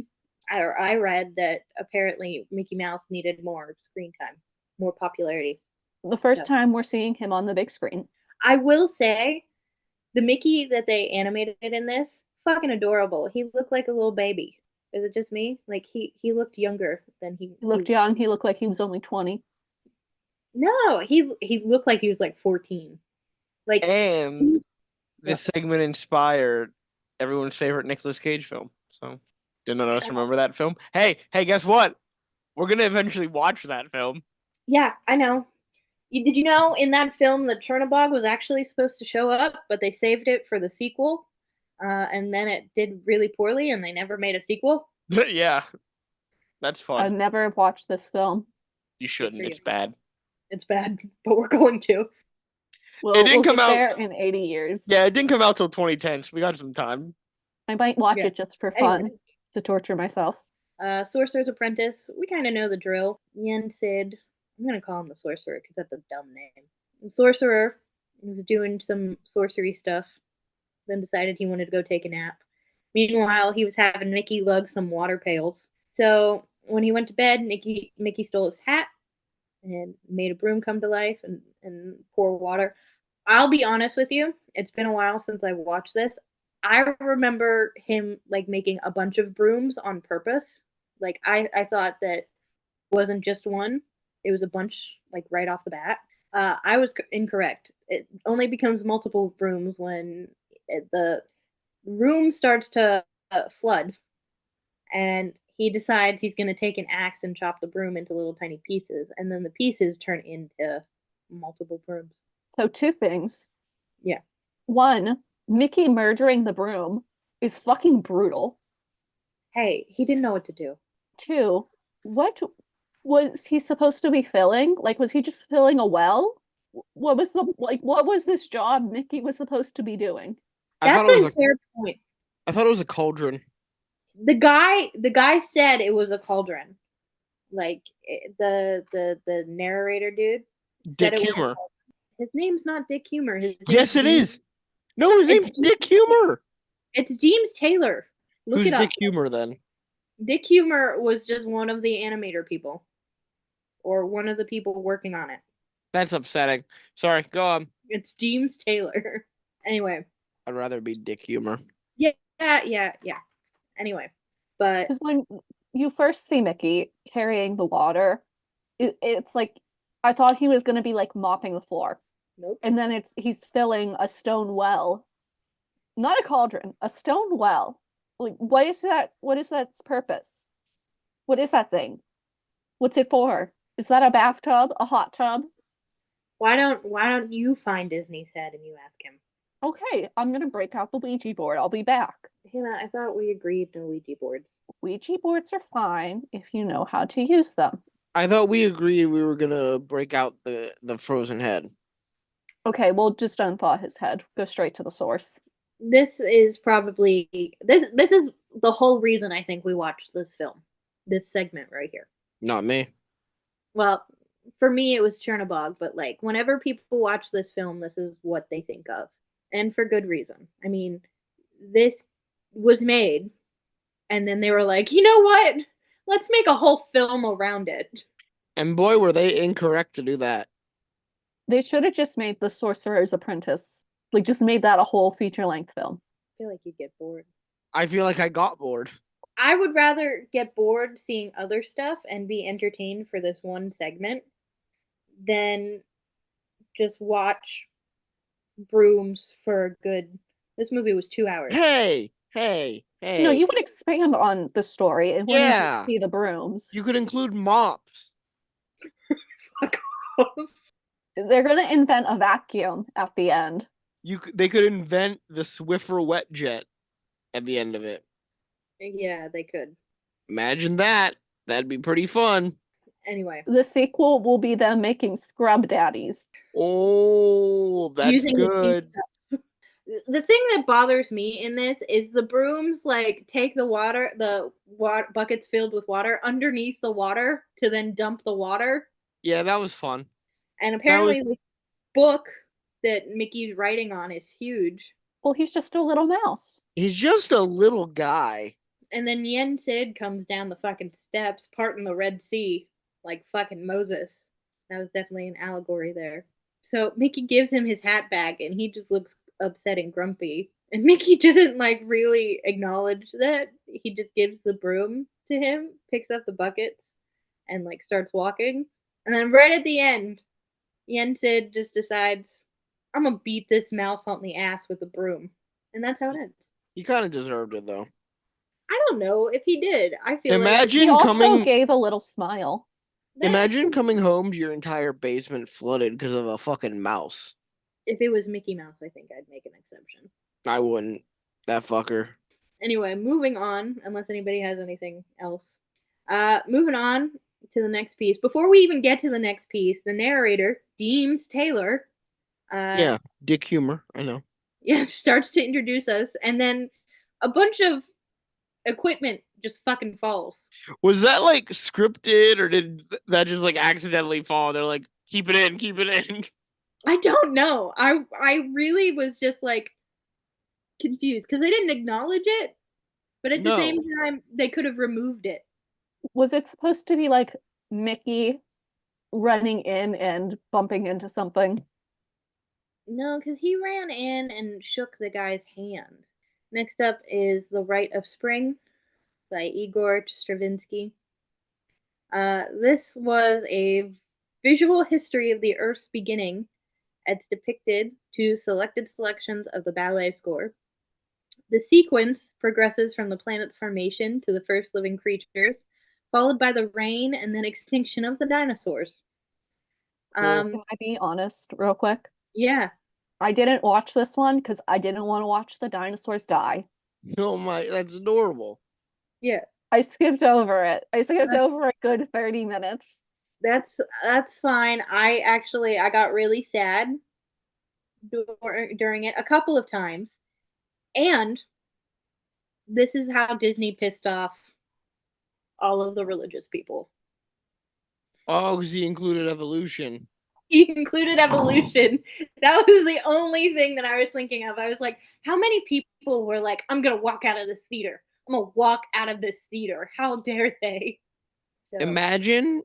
or I read that apparently Mickey Mouse needed more screen time, more popularity. The first Yeah. time we're seeing him on the big screen. I will say, the Mickey that they animated in this, fucking adorable. He looked like a little baby. Is it just me? Like he looked younger than He looked young. He looked like he was only 20. No, he looked like he was like 14. Like And he, this segment inspired everyone's favorite Nicolas Cage film. So, did none of us remember that film? Hey, guess what? We're gonna eventually watch that film. yeah, I know. Did you know in that film the Chernobog was actually supposed to show up, but they saved it for the sequel, and then it did really poorly, and they never made a sequel. Yeah, that's I've fun. never watched this film. You shouldn't. for It's you. bad. It's bad, but we're going to. We'll didn't come get out- there in 80 years. Yeah, it didn't come out till 2010, so we got some time. I might watch Yeah. it just for fun Anyway. to torture myself. Sorcerer's Apprentice. We kind of know the drill. Yen Sid. I'm gonna call him the sorcerer because that's a dumb name. The sorcerer was doing some sorcery stuff, then decided he wanted to go take a nap. Meanwhile, he was having Mickey lug some water pails. So when he went to bed, Mickey stole his hat and made a broom come to life and pour water. I'll be honest with you, it's been a while since I've watched this. I remember him like making a bunch of brooms on purpose. Like I thought that it wasn't just one; it was a bunch, like right off the bat. I was incorrect. It only becomes multiple brooms when the room starts to flood, and he decides he's going to take an axe and chop the broom into little tiny pieces, and then the pieces turn into multiple brooms. So, 2 things. Yeah. 1, Mickey murdering the broom is fucking brutal. Hey, he didn't know what to do. 2, what was he supposed to be filling? Like, was he just filling a well? What was this job Mickey was supposed to be doing? I That's thought it was a fair point. I thought it was a cauldron. The guy said it was a cauldron. Like the narrator dude said Dick it was a Humor. cauldron. His name's not Dick Humor. His Yes, it name's is. No, his name's It's- Dick Humor. It's James Taylor. Look Who's it up. Dick Humor then? Dick Humor was just one of the animator people. or one of the people working on it. That's upsetting. Sorry, go on. It's James Taylor. Anyway. I'd rather be Dick Humor. Yeah. Anyway, but Because when you first see Mickey carrying the water, it's like I thought he was going to be like mopping the floor, nope. and then he's filling a stone well, not a cauldron, a stone well. Like, what is that? What is that purpose? What is that thing? What's it for? Is that a bathtub? A hot tub? Why don't you find Disney's head and you ask him? Okay, I'm gonna break out the Ouija board. I'll be back. Hannah, I thought we agreed no Ouija boards. Ouija boards are fine if you know how to use them. I thought we agreed we were gonna break out the frozen head. Okay, we'll just unthaw his head. Go straight to the source. This is probably this is the whole reason I think we watched this film. This segment right here. Not me. Well, for me it was Chernobog, but like whenever people watch this film, this is what they think of. And for good reason. I mean, this was made and then they were like, "You know what? Let's make a whole film around it." And boy, were they incorrect to do that. They should have just made The Sorcerer's Apprentice. Like, just made that a whole feature-length film. I feel like you get bored. I feel like I got bored. I would rather get bored seeing other stuff and be entertained for this one segment than just watch Brooms for a good. This movie was 2 hours. Hey. No, you would expand on the story. It wouldn't Yeah. just be the brooms. You could include mops. Fuck off. They're gonna invent a vacuum at the end. They could invent the Swiffer wet jet at the end of it. Yeah, they could. Imagine that. That'd be pretty fun. Anyway, The sequel will be them making scrub daddies. Oh, that's using the pink good. stuff. The thing that bothers me in this is the brooms like take the buckets filled with water underneath the water to then dump the water. Yeah, that was fun. And apparently this book that Mickey's writing on is huge. Well, he's just a little mouse. He's just a little guy. And then Yen Sid comes down the fucking steps, parting the Red Sea like fucking Moses. That was definitely an allegory there. So Mickey gives him his hat back and he just looks upset and grumpy. And Mickey doesn't like really acknowledge that. He just gives the broom to him, picks up the buckets, and like starts walking. And then right at the end, Yen Sid just decides, I'm gonna beat this mouse on the ass with a broom. And that's how it ends. He kind of deserved it, though. I don't know if he did. I feel Imagine He also coming. gave a little smile. like Imagine coming home to your entire basement flooded because of a fucking mouse. if it was Mickey Mouse, I think I'd make an exception. I wouldn't. That fucker. Anyway, moving on, unless anybody has anything else. Moving on to the next piece. Before we even get to the next piece, the narrator, Deems Taylor, Yeah, Dick Humor. I know. yeah, starts to introduce us, and then a bunch of equipment just fucking falls. Was that like scripted or did that just like accidentally fall? They're like, keep it in, keep it in. I don't know. I really was just like confused because they didn't acknowledge it, but at the same time they could have removed it. Was it supposed to be like Mickey running in and bumping into something? No, because he ran in and shook the guy's hand. Next up is The Rite of Spring by Igor Stravinsky. This was a visual history of the Earth's beginning as depicted to selected selections of the ballet score. The sequence progresses from the planet's formation to the first living creatures, followed by the rain and then extinction of the dinosaurs. Can I be honest real quick? Yeah. I didn't watch this one because I didn't want to watch the dinosaurs die. Oh my, that's adorable. Yeah. I skipped over it. I skipped over a good 30 minutes. That's fine. I got really sad during it a couple of times. And this is how Disney pissed off all of the religious people. Oh, because he included evolution. He included evolution. That was the only thing that I was thinking of. I was like, how many people were like, I'm going to walk out of this theater. I'm going to walk out of this theater. How dare they? So, Imagine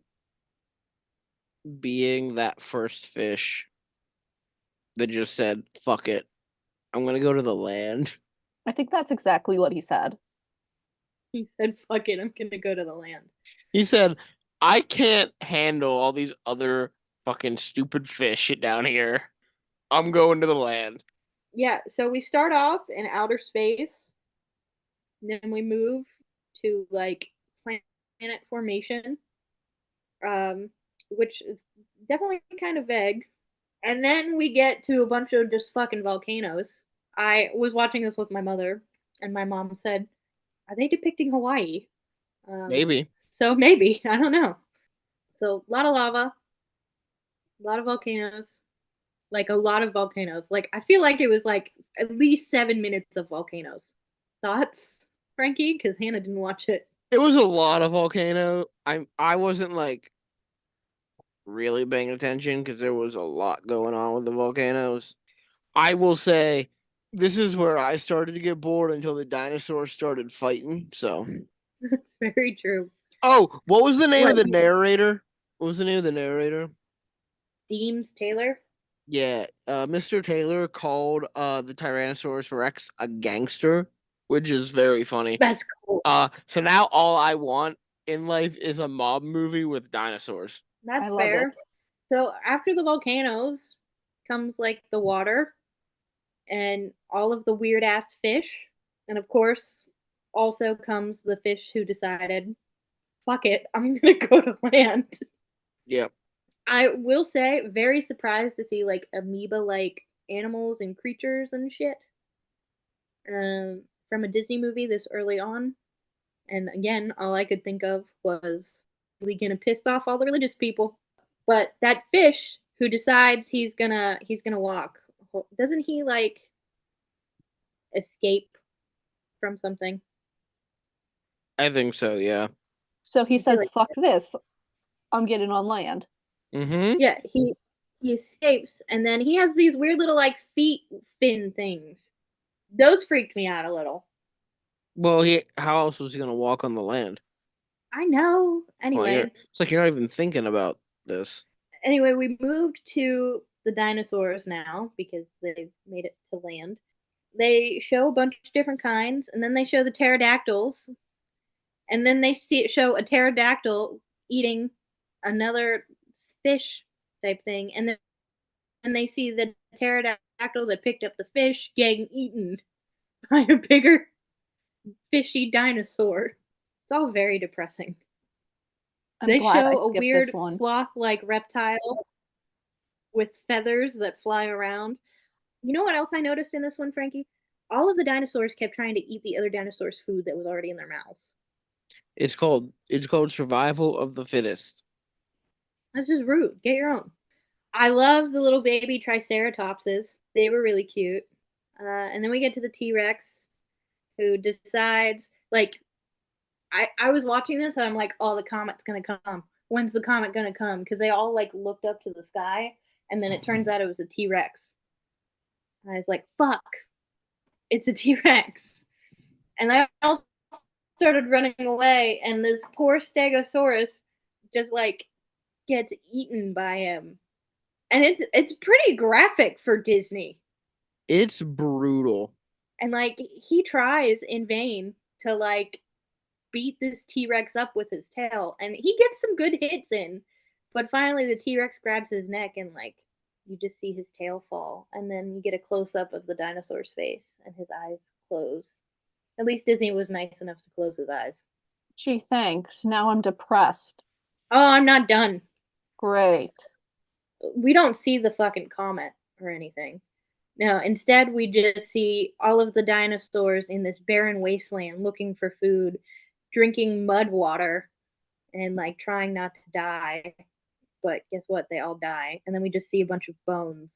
being that first fish that just said, fuck it, I'm gonna go to the land. I think that's exactly what he said. He said, "Fuck it, I'm gonna go to the land." He said, I can't handle all these other fucking stupid fish down here. I'm going to the land. Yeah, so we start off in outer space, then we move to like planet formation, um, which is definitely kind of vague. And then we get to a bunch of just fucking volcanoes. I was watching this with my mother, and my mom said, "Are they depicting Hawaii?" Um, Maybe. so maybe I don't know. So a lot of lava, a lot of volcanoes, like a lot of volcanoes. Like I feel like it was like at least 7 minutes of volcanoes. Thoughts, Frankie? Because Hannah didn't watch it. It was a lot of volcano. I wasn't like really paying attention because there was a lot going on with the volcanoes. I will say this is where I started to get bored until the dinosaurs started fighting. So, That's very true. oh, what was the name of What? the narrator? What was the name of the narrator? Deems Taylor? Yeah, Mr. Taylor called the Tyrannosaurus Rex a gangster, which is very funny. That's cool. So now all I want in life is a mob movie with dinosaurs. I That's love it. fair. So after the volcanoes comes like the water and all of the weird ass fish. And of course, also comes the fish who decided, fuck it, I'm gonna go to land. Yep. I will say, very surprised to see like amoeba like animals and creatures and shit from a Disney movie this early on. And again, all I could think of was really gonna piss off all the religious people. But that fish who decides he's gonna walk, doesn't he like escape from something? I think so, yeah. So he I feel says, like fuck this. I'm getting on land. Mm-hmm. yeah, he escapes, and then he has these weird little like feet fin things. Those freaked me out a little. Well, how else was he gonna walk on the land? I know. Well, Anyway, it's like you're not even thinking about this. we moved to the dinosaurs now because they've made it to land. They show a bunch of different kinds, and then they show the pterodactyls, and then they show a pterodactyl eating another fish type thing, and then they see the pterodactyl that picked up the fish getting eaten by a bigger fishy dinosaur. It's all very depressing. I'm They glad I show a skipped weird this one. sloth-like reptile with feathers that fly around. You know what else I noticed in this one, Frankie? All of the dinosaurs kept trying to eat the other dinosaurs' food that was already in their mouths. It's called survival of the fittest. That's just rude. Get your own. I love the little baby triceratopses. They were really cute. And then we get to the T Rex, who decides, like, I was watching this and I'm like, oh, the comet's gonna come. When's the comet gonna come? Because they all like looked up to the sky, and then it turns out it was a T Rex. I was like, fuck, it's a T Rex. And I all started running away, and this poor Stegosaurus just like gets eaten by him. And it's pretty graphic for Disney. It's brutal. And like he tries in vain to like beat this T-Rex up with his tail, and he gets some good hits in, but finally the T-Rex grabs his neck, and like you just see his tail fall, and then you get a close-up of the dinosaur's face and his eyes close. At least Disney was nice enough to close his eyes. Gee, thanks. Now I'm depressed. Oh, I'm not done. Great. We don't see the fucking comet or anything. No, instead we just see all of the dinosaurs in this barren wasteland looking for food, drinking mud water, and like trying not to die. But guess what? They all die. And then we just see a bunch of bones.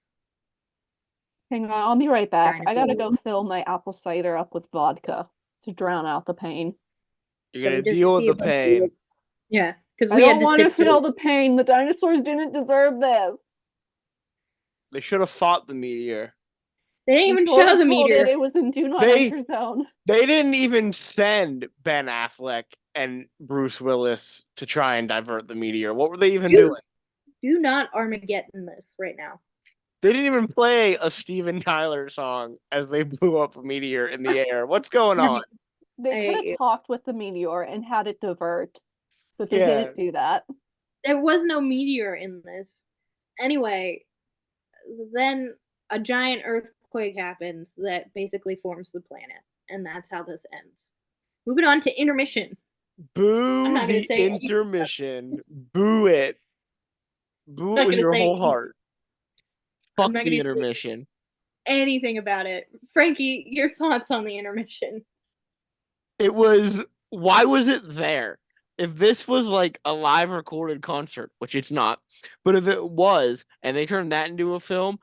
Hang on, I'll be right back. I gotta go Dinosaurs. fill my apple cider up with vodka to drown out the pain. You're So gonna we just deal with see a the bunch of pain. yeah, because I we had don't to want to sit through feel it. the pain. The dinosaurs didn't deserve this. They should have fought the meteor. They didn't We even totally show the called meteor. it was in do not They- enter zone. They didn't even send Ben Affleck and Bruce Willis to try and divert the meteor. What were they even Dude. doing? Do not Armageddon this right now. They didn't even play a Steven Tyler song as they blew up a meteor in the air. What's going on? They could I- have talked with the meteor and had it divert, but they Yeah. didn't do that. There was no meteor in this. Anyway, then a giant earthquake happens that basically forms the planet, and that's how this ends. Moving on to intermission. I'm Boo not gonna the say anything about intermission. Boo it. Boo I'm it not with gonna your say whole anything. heart. I'm Fuck not the gonna say intermission. anything about it. Frankie, your thoughts on the intermission? It was, why was it there? If this was like a live recorded concert, which it's not, but if it was, and they turned that into a film,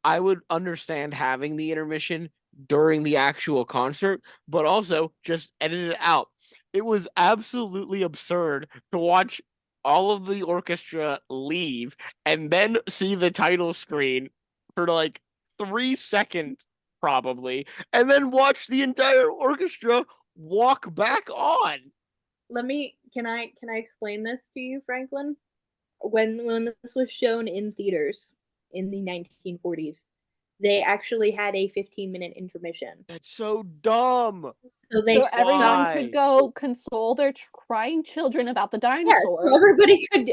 I would understand having the intermission during the actual concert, but also just edit it out. It was absolutely absurd to watch all of the orchestra leave and then see the title screen for like 3 seconds, probably, and then watch the entire orchestra walk back on. Can I explain this to you, Franklin? When this was shown in theaters in the 1940s, they actually had a 15-minute intermission. That's so dumb. So they So everyone stopped. could Why? go console their crying children about the Yeah, so dinosaurs. everybody could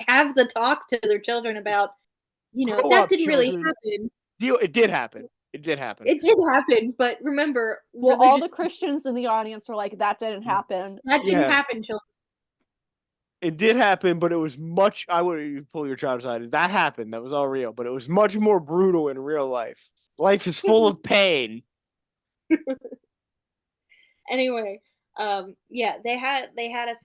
have the talk to their children about, Grow that up, didn't really children. happen. It did happen. It did happen. It did happen, but remember, Well, all the religious Christians in the audience were like, that didn't happen. that didn't Yeah. happen, children. It did happen, but it was much. I would pull your child aside. That happened. That was all real, but it was much more brutal in real life. Life is full of pain. Anyway, yeah, they had a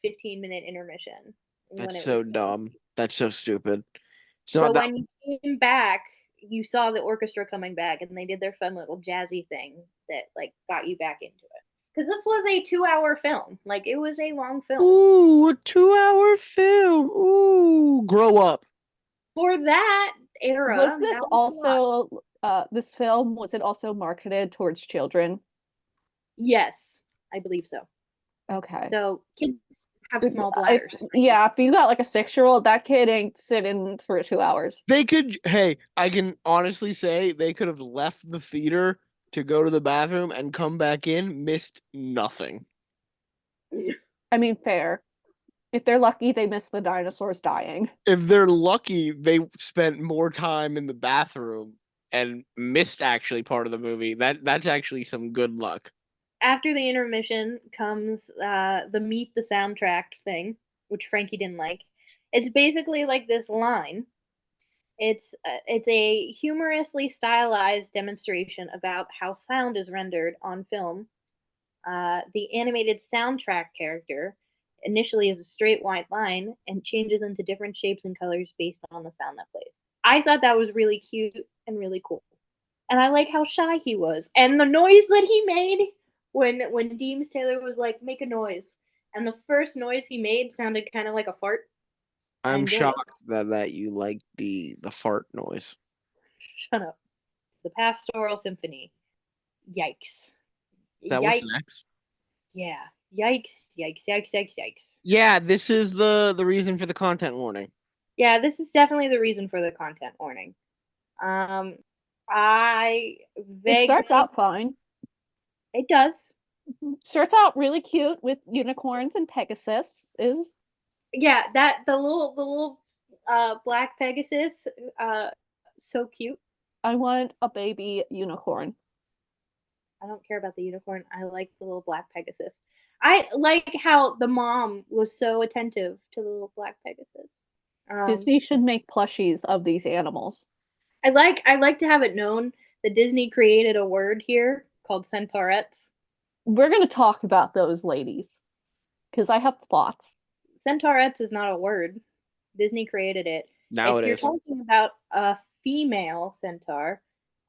15-minute intermission when That's it so was done. dumb. That's so stupid. It's So not that. when you came back, you saw the orchestra coming back, and they did their fun little jazzy thing that got you back into it. Because this was a 2-hour film. It was a long film. Ooh, a 2-hour film. Ooh, grow up. For that era, Was this that was a lot. also this film, was it also marketed towards children? Yes, I believe so. Okay. So kids have small If, bladders. yeah, if you got like a 6-year-old, that kid ain't sitting for 2 hours. They could. Hey, I can honestly say they could have left the theater to go to the bathroom and come back in, missed nothing. I mean, fair. If they're lucky, they miss the dinosaurs dying. If they're lucky, they spent more time in the bathroom and missed actually part of the movie. That's actually some good luck. After the intermission comes the meet the soundtrack thing, which Frankie didn't like. It's basically like this line. It's a humorously stylized demonstration about how sound is rendered on film. The animated soundtrack character initially is a straight white line and changes into different shapes and colors based on the sound that plays. I thought that was really cute and really cool. And I like how shy he was. And the noise that he made when Deems Taylor was like, make a noise. And the first noise he made sounded kind of like a fart. I'm And shocked that you like the fart noise. Shut up. The Pastoral Symphony. Yikes. Is that what's Yikes. next? Yeah. Yikes. Yikes. Yikes. Yikes. Yikes. Yeah, this is the reason for the content warning. Yeah, this is definitely the reason for the content warning. I It starts vaguely. out fine. It does. Starts out really cute with unicorns and Pegasus. Yeah, the little black Pegasus, so cute. I want a baby unicorn. I don't care about the unicorn. I like the little black Pegasus. I like how the mom was so attentive to the little black Pegasus. Disney should make plushies of these animals. I like to have it known that Disney created a word here called centaurettes. We're going to talk about those ladies because I have thoughts. Centaurettes is not a word. Disney created it. Now if it you're is. talking about a female centaur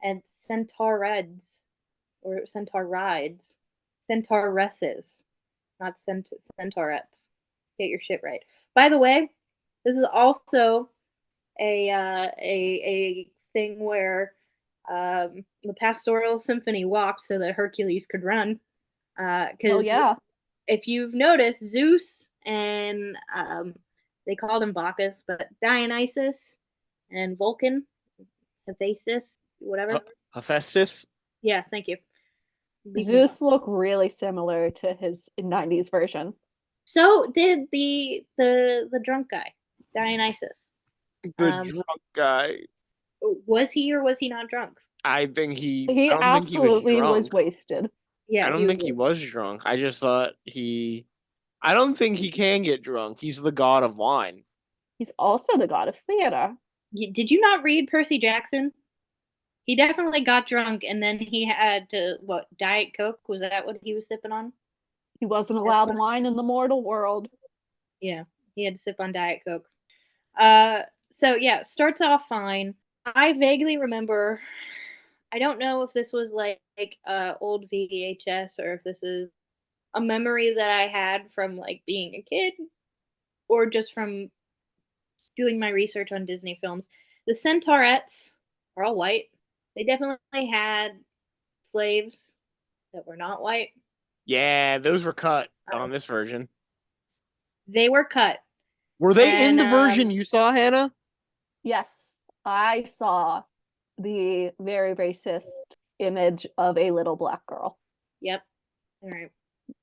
and centaureds or centaurides, centauresses, not centaurettes. Get your shit right. By the way, this is also a thing where the Pastoral Symphony walked so that Hercules could run. Because Oh yeah, if you've noticed, Zeus and They called him Bacchus, but Dionysus and Vulcan, Hephaestus, whatever. Hephaestus. Yeah, thank you. Zeus look really similar to his 90s version. So did the drunk guy, Dionysus. The drunk guy. Was he or was he not drunk? I think He I don't think he was absolutely was drunk. wasted. Yeah, I don't think he was drunk. I just thought I don't think he can get drunk. He's the god of wine. He's also the god of theater. Did you not read Percy Jackson? He definitely got drunk, and then he had to Diet Coke? Was that what he was sipping on? He wasn't allowed wine in the mortal world. Yeah, he had to sip on Diet Coke. So yeah, starts off fine. I vaguely remember. I don't know if this was like old VHS or if this is a memory that I had from like being a kid or just from doing my research on Disney films. The Centaurettes are all white. They definitely had slaves that were not white. Yeah, those were cut on this version. They were cut. Were they in the version you saw, Hannah? Yes, I saw the very racist image of a little black girl. Yep. All right.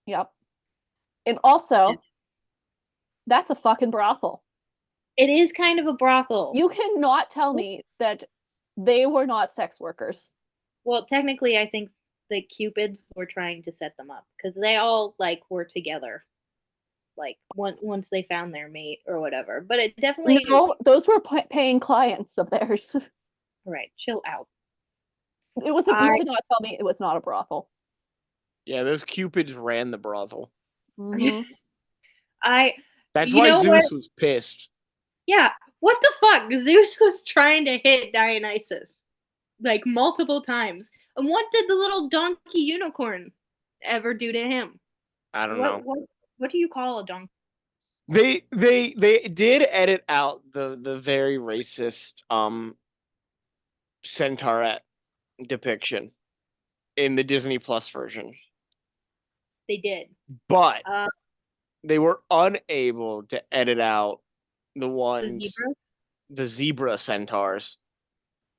Yep. And also, that's a fucking brothel. It is kind of a brothel. You cannot tell me that they were not sex workers. Well, technically, I think the Cupids were trying to set them up because they all like were together, like once they found their mate or whatever. But it definitely no, those were paying clients of theirs. Right, chill out. It was. You cannot tell me it was not a brothel. Yeah, those Cupids ran the brothel. Mm-hmm. That's why Zeus was pissed. Yeah, what the fuck? Zeus was trying to hit Dionysus like multiple times. And what did the little donkey unicorn ever do to him? I don't know. What do you call a donkey? They did edit out the very racist Centaurette depiction in the Disney Plus version. They did. But they were unable to edit out the zebra centaurs.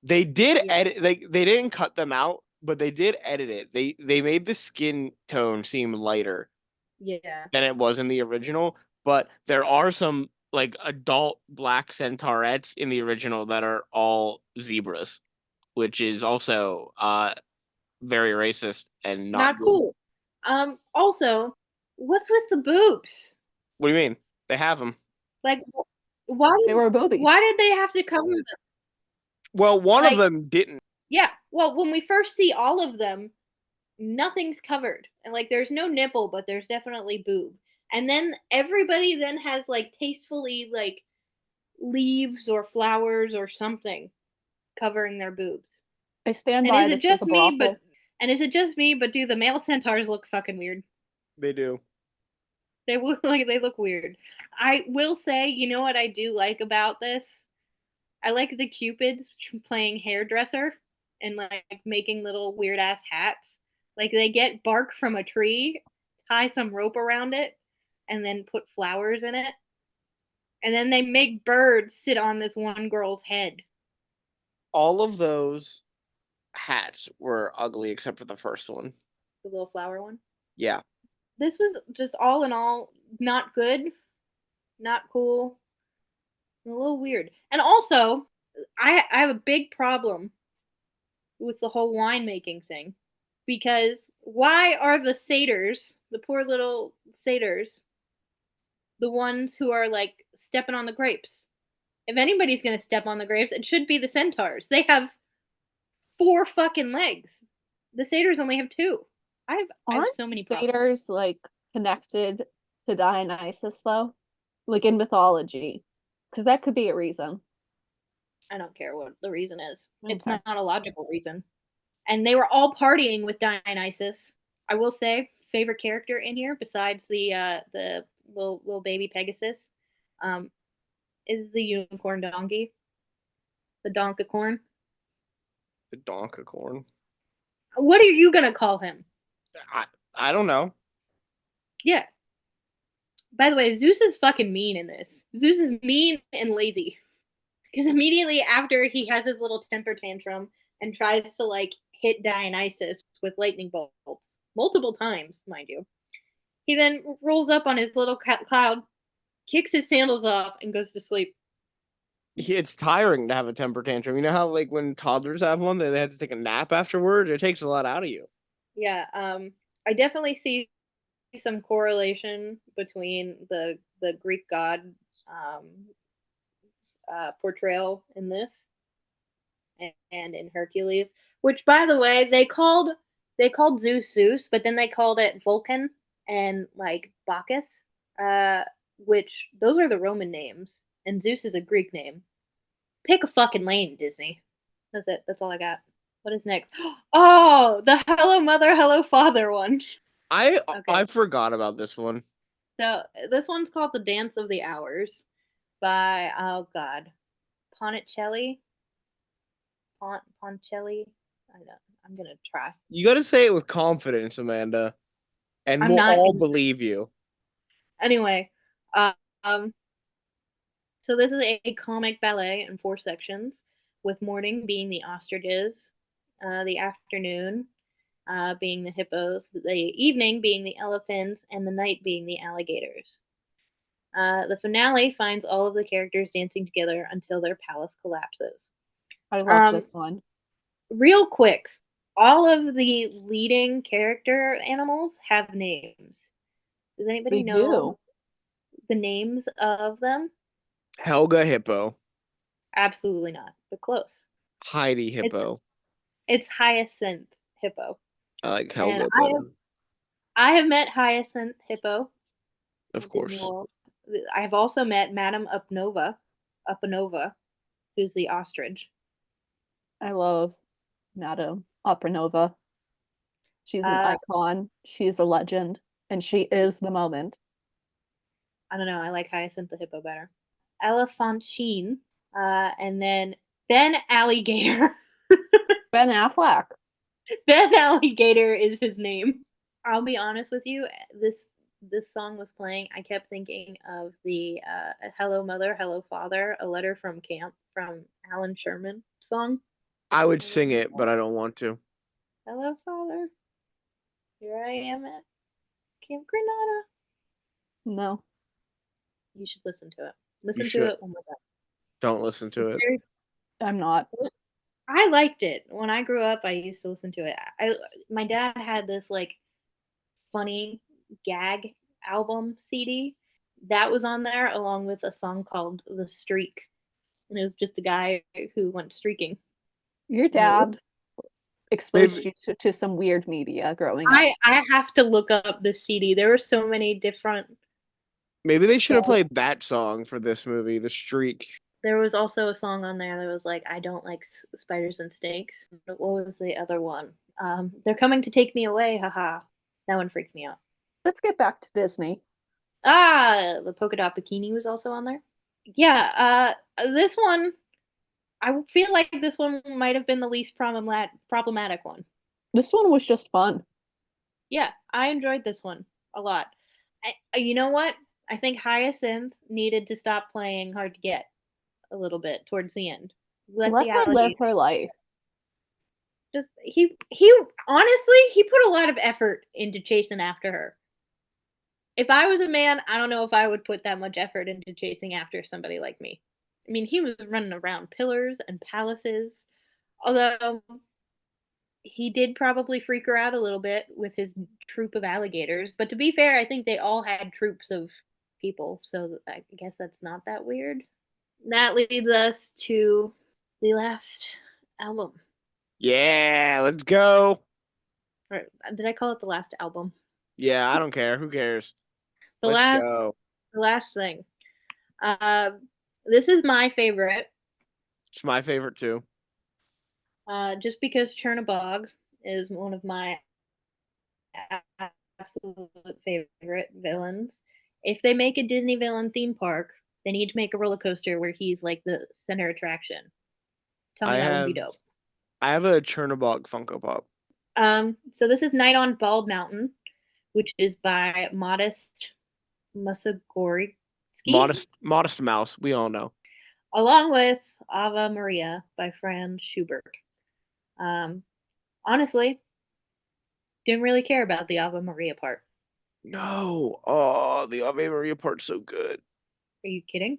They did edit they didn't cut them out, but they did edit it. They made the skin tone seem lighter than it was in the original, but there are some like adult black centaurettes in the original that are all zebras, which is also very racist and not cool. Also, what's with the boobs? What do you mean? They have them. Like, why did they have to cover them? Well, one of them didn't. Yeah. Well, when we first see all of them, nothing's covered. And like there's no nipple, but there's definitely boob. And then everybody then has like tastefully like leaves or flowers or something covering their boobs. I stand by this. Is it just me? But do the male centaurs look fucking weird? They do. They look weird. I will say, you know what I do like about this? I like the Cupids playing hairdresser and like making little weird ass hats. Like they get bark from a tree, tie some rope around it, and then put flowers in it. And then they make birds sit on this one girl's head. All of those hats were ugly except for the first one. The little flower one? Yeah. This was just all in all not good, not cool, a little weird. And also, I have a big problem with the whole winemaking thing. Because why are the satyrs, the poor little satyrs, the ones who are like stepping on the grapes? If anybody's gonna step on the grapes, it should be the centaurs. They have 4 fucking legs. The satyrs only have 2. I have so many satyrs like connected to Dionysus though, like in mythology, because that could be a reason. I don't care what the reason is. Okay. It's not a logical reason. And they were all partying with Dionysus. I will say, favorite character in here besides the little baby Pegasus, is the unicorn donkey, the donkacorn. The donkacorn. What are you gonna call him? I don't know. Yeah. By the way, Zeus is fucking mean in this. Zeus is mean and lazy. Because immediately after he has his little temper tantrum and tries to like hit Dionysus with lightning bolts multiple times, mind you, he then rolls up on his little cloud, kicks his sandals off, and goes to sleep. It's tiring to have a temper tantrum. You know how like when toddlers have one, they have to take a nap afterward. It takes a lot out of you. Yeah, I definitely see some correlation between the Greek god um, portrayal in this and in Hercules, which by the way they called Zeus, but then they called it Vulcan and like Bacchus, which those are the Roman names, and Zeus is a Greek name. Pick a fucking lane, Disney. That's it. That's all I got. What is next? Oh, the Hello Mother, Hello Father one. I Okay. forgot about this one. So this one's called The Dance of the Hours by oh god, Ponticelli. Ponticelli. I know. I'm gonna try. You got to say it with confidence, Amanda, and I'm we'll not. all believe you. Anyway, uh, um, so this is a comic ballet in 4 sections, with morning being the ostriches, the afternoon being the hippos, the evening being the elephants, and the night being the alligators. The finale finds all of the characters dancing together until their palace collapses. I love Um, this one. real quick, all of the leading character animals have names. Does anybody They know do. the names of them? Helga Hippo, Absolutely not, but close. Heidi It's Hippo. it's Hyacinth Hippo, I like and Helga I have better, I have met Hyacinth Hippo of at Disney course. World. I have also met Madame Upanova, who's the ostrich. I love Madame Opera. She's an Uh, icon. She's a legend, and she is the moment. I don't know. I like Hyacinth the Hippo better. Elephantine, and then Ben Alligator. Ben Affleck. Ben Alligator is his name. I'll be honest with you. This song was playing. I kept thinking of the "Hello Mother, Hello Father," a letter from camp from Alan Sherman song. I would Ever sing heard it, that? but I don't want to. Hello Father, here I am at Camp Granada. No. You should listen to it. You Listen to should. it one more time. Don't listen to It's it. very I'm not. I liked it. When I grew up, I used to listen to it. My dad had this like funny gag album CD that was on there along with a song called The Streak. And it was just a guy who went streaking. Your And it was, dad exposed Maybe you to some weird media growing up. I have to look up this CD. There were so many different maybe they should have songs. played that song for this movie, The Streak. There was also a song on there that was like, I don't like spiders and snakes. What was the other one? They're coming to take me away, haha. That one freaked me out. Let's get back to Disney. Ah, the polka dot bikini was also on there. Yeah, this one, I feel like this one might have been the least problematic one. This one was just fun. Yeah, I enjoyed this one a lot. You know what? I think Hyacinth needed to stop playing hard to get a little bit towards the end. Let Let the her live alligator her life. just he honestly he put a lot of effort into chasing after her. If I was a man, I don't know if I would put that much effort into chasing after somebody like me. I mean, he was running around pillars and palaces. Although he did probably freak her out a little bit with his troop of alligators. But to be fair, I think they all had troops of people. So I guess that's not that weird. That leads us to the last album. Yeah, let's go. Or did I call it the last album? Yeah, I don't care. Who cares? The Let's last go. the last thing. Uh, this is my favorite. It's my favorite too. Just because Chernabog is one of my absolute favorite villains. If they make a Disney villain theme park, they need to make a roller coaster where he's like the center attraction. Tell I me that would be have dope. I have a Chernobog Funko Pop. So this is Night on Bald Mountain, which is by Modest Musagorski. Ski, Modest Mouse. We all know. along with Ave Maria by Franz Schubert. Um, honestly, didn't really care about the Ave Maria part. No. Oh, the Ave Maria part's so good. Are you kidding?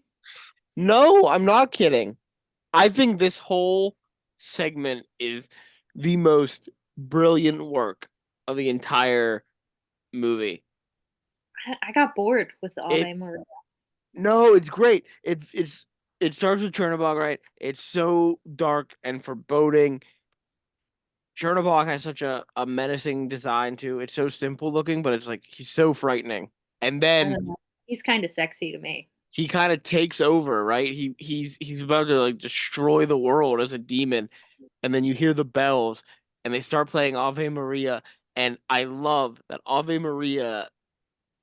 No, I'm not kidding. I think this whole segment is the most brilliant work of the entire movie. I got bored with the It Ave Maria. No, it's great. It starts with Chernobog, right? It's so dark and foreboding. Chernobog has such a menacing design too. It's so simple looking, but it's like he's so frightening. And I then don't know. He's kind of sexy to me. he kind of takes over, right? He's about to like destroy the world as a demon. And then you hear the bells and they start playing Ave Maria. And I love that Ave Maria,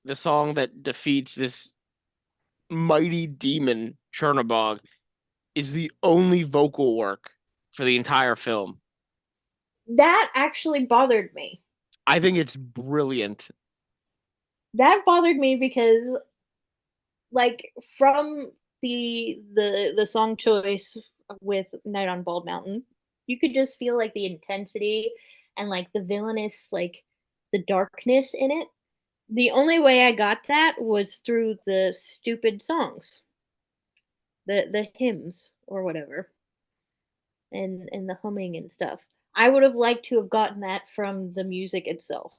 the song that defeats this mighty demon Chernobog, is the only vocal work for the entire film. That actually bothered me. I think it's brilliant. That bothered me because, like, from the song choice with Night on Bald Mountain, you could just feel like the intensity and like the villainous, like the darkness in it. The only way I got that was through the stupid songs, the hymns or whatever, and the humming and stuff. I would have liked to have gotten that from the music itself,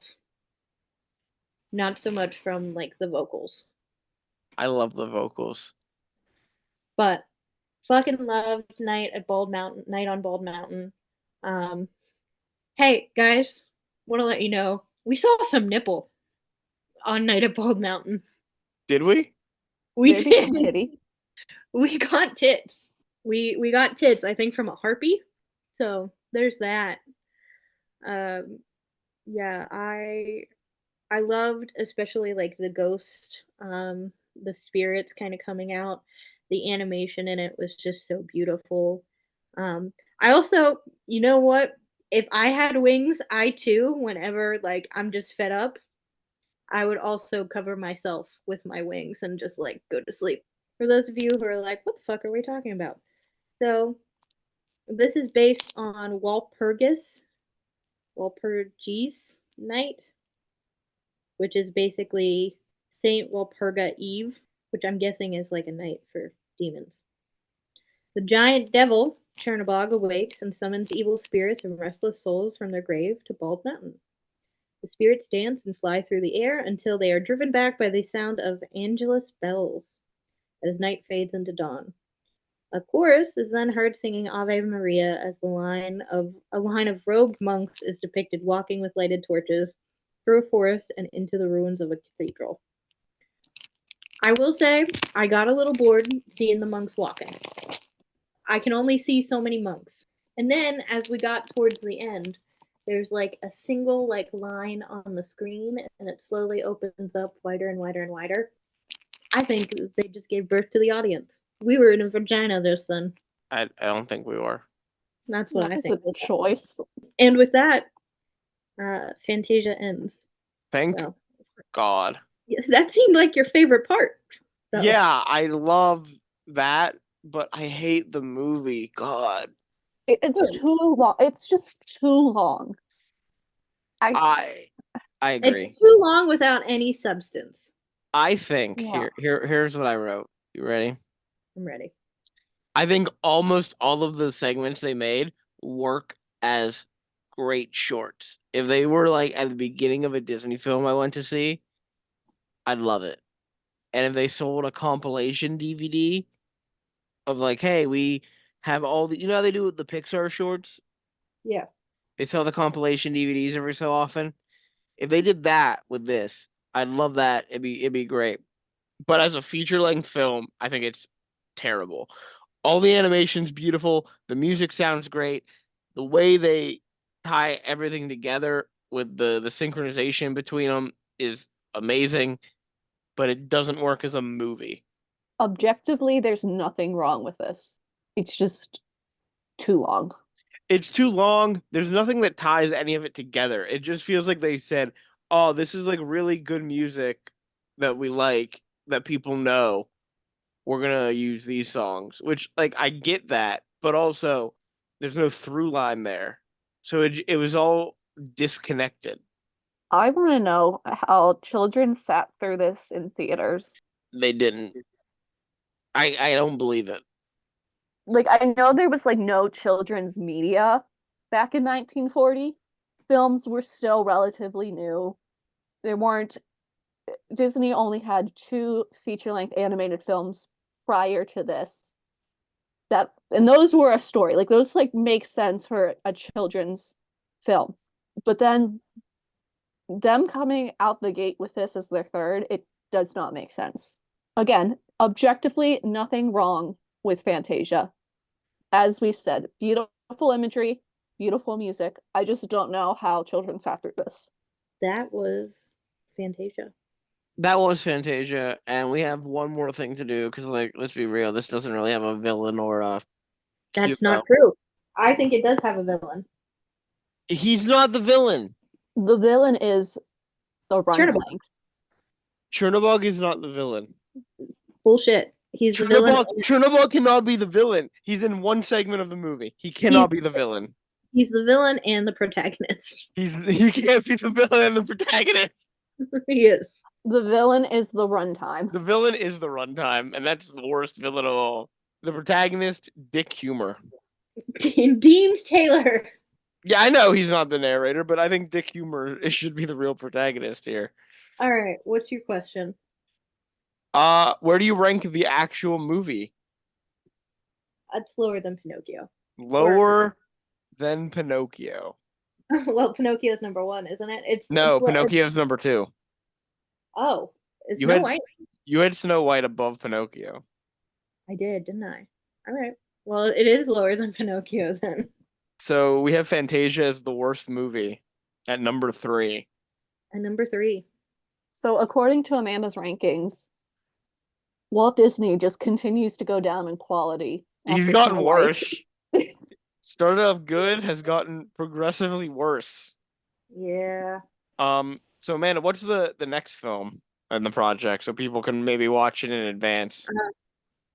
not so much from like the vocals. I love the vocals. But fucking loved Night on Bald Mountain. Um, hey guys, want to let you know we saw some nipple on Night at Bald Mountain. Did we? We There's did. some titty. We got tits. We got tits. I think from a harpy. So there's that. Um, yeah, I loved especially like the ghost, the spirits kind of coming out. The animation in it was just so beautiful. I also, you know what? If I had wings, I too, whenever like I'm just fed up, I would also cover myself with my wings and just like go to sleep. For those of you who are like, what the fuck are we talking about? So this is based on Walpurgis Night, which is basically Saint Walpurga Eve, which I'm guessing is like a night for demons. The giant devil, Chernobog, awakes and summons evil spirits and restless souls from their grave to Bald Mountain. The spirits dance and fly through the air until they are driven back by the sound of Angelus bells as night fades into dawn. A chorus is then heard singing Ave Maria as a line of robed monks is depicted walking with lighted torches through a forest and into the ruins of a cathedral. I will say, I got a little bored seeing the monks walking. I can only see so many monks. And then as we got towards the end, there's like a single like line on the screen and it slowly opens up wider and wider and wider. I think they just gave birth to the audience. We were in a vagina this then. I don't think we were. That's what That I was think. a choice. And with that, Fantasia ends. Thank So God. that seemed like your favorite part. So. Yeah, I love that, but I hate the movie. God. It's too long. It's just too long. I agree. It's too long without any substance. I think Yeah. here's what I wrote. You ready? I'm ready. I think almost all of the segments they made work as great shorts. If they were like at the beginning of a Disney film I went to see, I'd love it. And if they sold a compilation DVD of like, hey, we have all the, you know how they do with the Pixar shorts? Yeah. They sell the compilation DVDs every so often. If they did that with this, I'd love that. It'd be great. But as a feature length film, I think it's terrible. All the animation's beautiful. The music sounds great. The way they tie everything together with the synchronization between them is amazing, but it doesn't work as a movie. Objectively, there's nothing wrong with this. It's just too long. It's too long. There's nothing that ties any of it together. It just feels like they said, "Oh, this is like really good music that we like that people know. we're gonna use these songs, which like I get that, but also there's no through line there, so it was all disconnected. I want to know how children sat through this in theaters. They didn't. I don't believe it. Like, I know there was like no children's media back in 1940. Films were still relatively new. There weren't, Disney only had two feature-length animated films prior to this. And those were a story. Like, those like make sense for a children's film. But then them coming out the gate with this as their third, it does not make sense. Again, objectively, nothing wrong with Fantasia. As we've said, beautiful imagery, beautiful music. I just don't know how children sat through this. That was Fantasia. That was Fantasia, and we have one more thing to do because, like, let's be real, this doesn't really have a villain or a That's hero. not true. I think it does have a villain. He's not the villain. The villain is the Chernabog. runtime. Chernabog is not the villain. Bullshit. He's the villain. Chernabog cannot be the villain. He's in one segment of the movie. He cannot be the villain. He's the villain and the protagonist. He can't be the villain and the protagonist. He is. The villain is the runtime. The villain is the runtime, and that's the worst villain of all. The protagonist, Dick Humor. Deems Taylor. Yeah, I know he's not the narrator, but I think Dick Humor should be the real protagonist here. All right. What's your question? Where do you rank the actual movie? It's lower than Pinocchio. Lower than Pinocchio. Well, Pinocchio's number one, isn't it? It's Pinocchio's number 2. Oh, it's You Snow had- White. You had Snow White above Pinocchio. I did, didn't I? All right. Well, it is lower than Pinocchio then. So we have Fantasia as the worst movie at number 3. And number 3. So, according to Amanda's rankings, Walt Disney just continues to go down in quality. He's after gotten Snow White. worse. Started off good, has gotten progressively worse. Yeah. So Amanda, what's the next film in the project so people can maybe watch it in advance?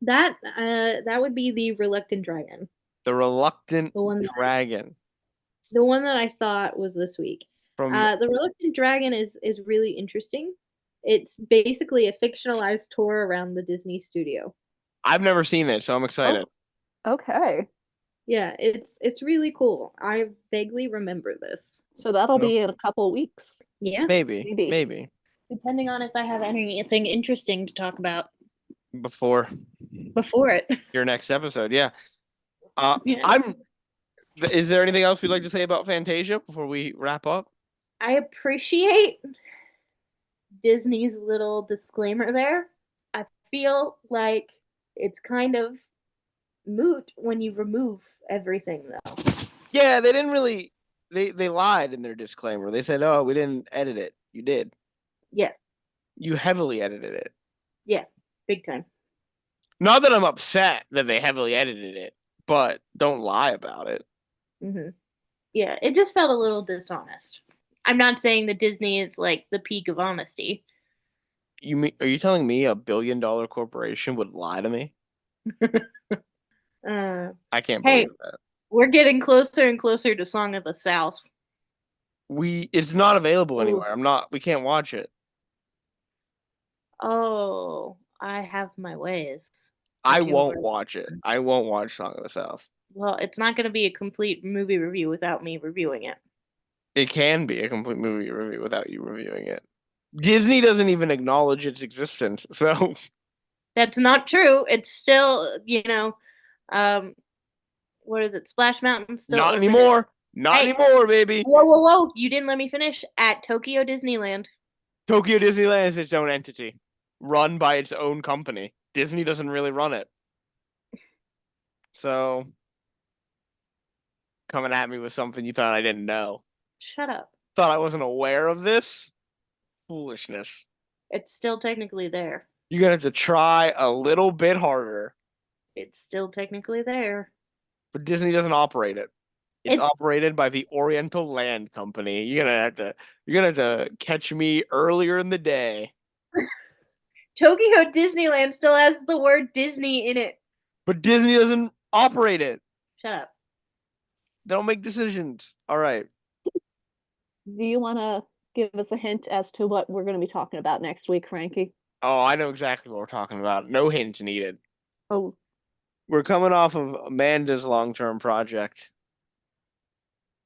That would be The Reluctant Dragon. The Reluctant The one Dragon. The one that I thought was this week. From The Reluctant Dragon is really interesting. It's basically a fictionalized tour around the Disney studio. I've never seen it, so I'm excited. Okay. Yeah, it's really cool. I vaguely remember this. So that'll be in a couple weeks. Yeah, Maybe. depending on if I have anything interesting to talk about Before before it. your next episode, yeah. Yeah. Is there anything else we'd like to say about Fantasia before we wrap up? I appreciate Disney's little disclaimer there. I feel like it's kind of moot when you remove everything though. Yeah, they didn't really. They lied in their disclaimer. They said, "Oh, we didn't edit it." You did. Yeah, You heavily edited it. yeah, big time. Not that I'm upset that they heavily edited it, but don't lie about it. Hmm. Yeah, it just felt a little dishonest. I'm not saying that Disney is like the peak of honesty. Are you telling me a billion-dollar corporation would lie to me? I can't Hey. believe that. We're getting closer and closer to Song of the South. It's not available Ooh. anywhere. We can't watch it. Oh, I have my ways. I You won't are- watch it. I won't watch Song of the South. Well, it's not going to be a complete movie review without me reviewing it. It can be a complete movie review without you reviewing it. Disney doesn't even acknowledge its existence, so That's not true. It's still, what is it? Splash Mountain still not open? anymore. Not Hey. anymore, baby. Whoa. You didn't let me finish. At Tokyo Disneyland. Tokyo Disneyland is its own entity, run by its own company. Disney doesn't really run it. So, coming at me with something you thought I didn't know. Shut up. Thought I wasn't aware of this? Foolishness. It's still technically there. You're going to have to try a little bit harder. It's still technically there. But Disney doesn't operate it. It's It's- operated by the Oriental Land Company. You're gonna have to catch me earlier in the day. Tokyo Disneyland still has the word Disney in it. But Disney doesn't operate it. Shut up. They don't make decisions. All right. Do you want to give us a hint as to what we're going to be talking about next week, Frankie? Oh, I know exactly what we're talking about. No hints needed. Oh, We're coming off of Amanda's long-term project.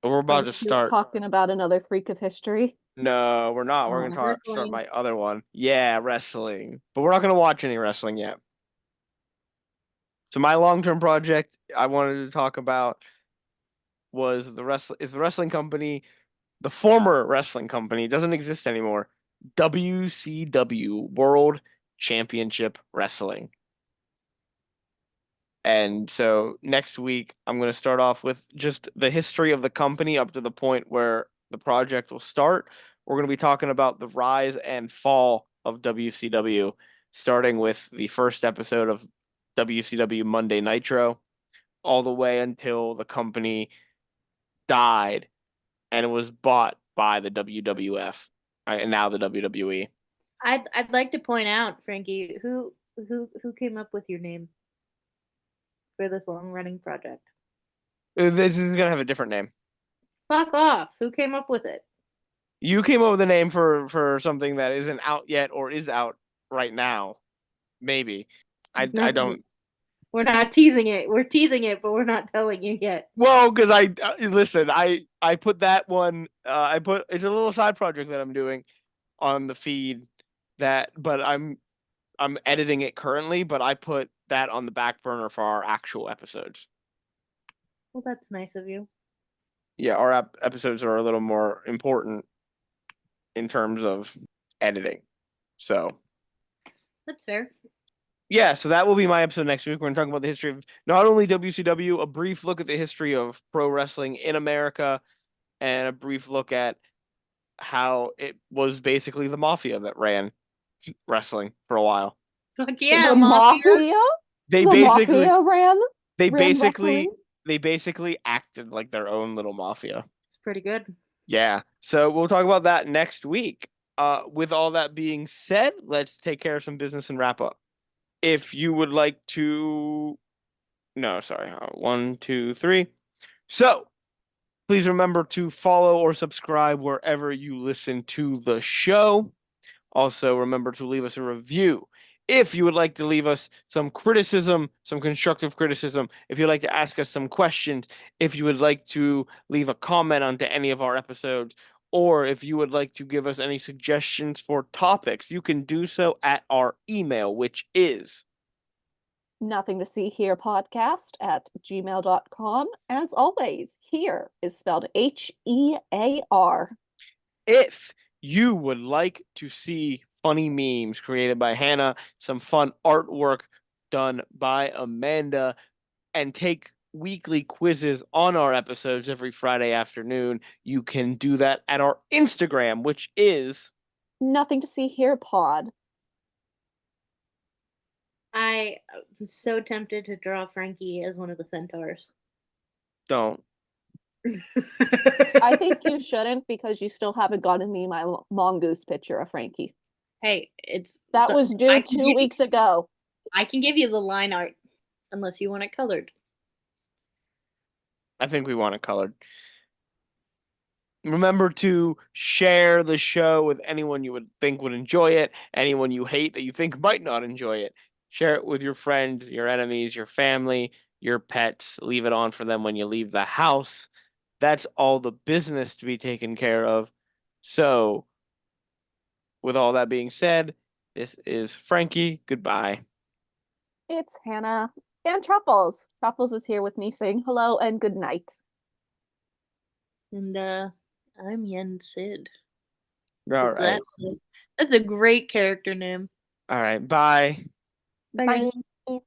We're about to are we start. talking about another freak of history? No, we're not. We're Oh. gonna start Wrestling. my other one. Yeah, wrestling. But we're not gonna watch any wrestling yet. So my long-term project I wanted to talk about was the wrestling company, the former wrestling company, it doesn't exist anymore. WCW, World Championship Wrestling. And so next week, I'm going to start off with just the history of the company up to the point where the project will start. We're going to be talking about the rise and fall of WCW, starting with the first episode of WCW Monday Nitro, all the way until the company died and it was bought by the WWF, right, and now the WWE. I'd like to point out, Frankie, who came up with your name for this long running project? This is going to have a different name. Fuck off. Who came up with it? You came up with a name for something that isn't out yet or is out right now. Maybe. I don't. We're not teasing it. We're teasing it, but we're not telling you yet. Well, because listen, I put that one. It's a little side project that I'm doing on the feed. But I'm editing it currently. But I put that on the back burner for our actual episodes. Well, that's nice of you. Yeah, our episodes are a little more important in terms of editing. So That's fair. yeah, so that will be my episode next week. We're going to talk about the history of not only WCW, a brief look at the history of pro wrestling in America, and a brief look at how it was basically the mafia that ran wrestling for a while. Fuck yeah, The mafia. mafia? They The basically mafia ran they ran basically wrestling? they basically acted like their own little mafia. It's pretty good. Yeah. So we'll talk about that next week. With all that being said, let's take care of some business and wrap up. If you would like to No, sorry. 1, 2, 3. So please remember to follow or subscribe wherever you listen to the show. Also, remember to leave us a review. If you would like to leave us some criticism, some constructive criticism, if you'd like to ask us some questions, if you would like to leave a comment onto any of our episodes, or if you would like to give us any suggestions for topics, you can do so at our email, which is Nothing to see here podcast at gmail.com. As always, here is spelled HEAR. if you would like to see funny memes created by Hannah, some fun artwork done by Amanda, and take weekly quizzes on our episodes every Friday afternoon, you can do that at our Instagram, which is Nothing to see here pod. I was so tempted to draw Frankie as one of the centaurs. don't. I think you shouldn't because you still haven't gotten me my mongoose picture of Frankie. Hey, it's That was due I can 2 weeks ago. I can give you the line art unless you want it colored. I think we want it colored. Remember to share the show with anyone you would think would enjoy it, anyone you hate that you think might not enjoy it. Share it with your friends, your enemies, your family, your pets. Leave it on for them when you leave the house. That's all the business to be taken care of. So, with all that being said, this is Frankie. Goodbye. It's Hannah and Truffles. Truffles is here with me saying hello and good night. And I'm Yen Sid. All right. That's a great character name. All right. Bye. Bye, guys. Bye.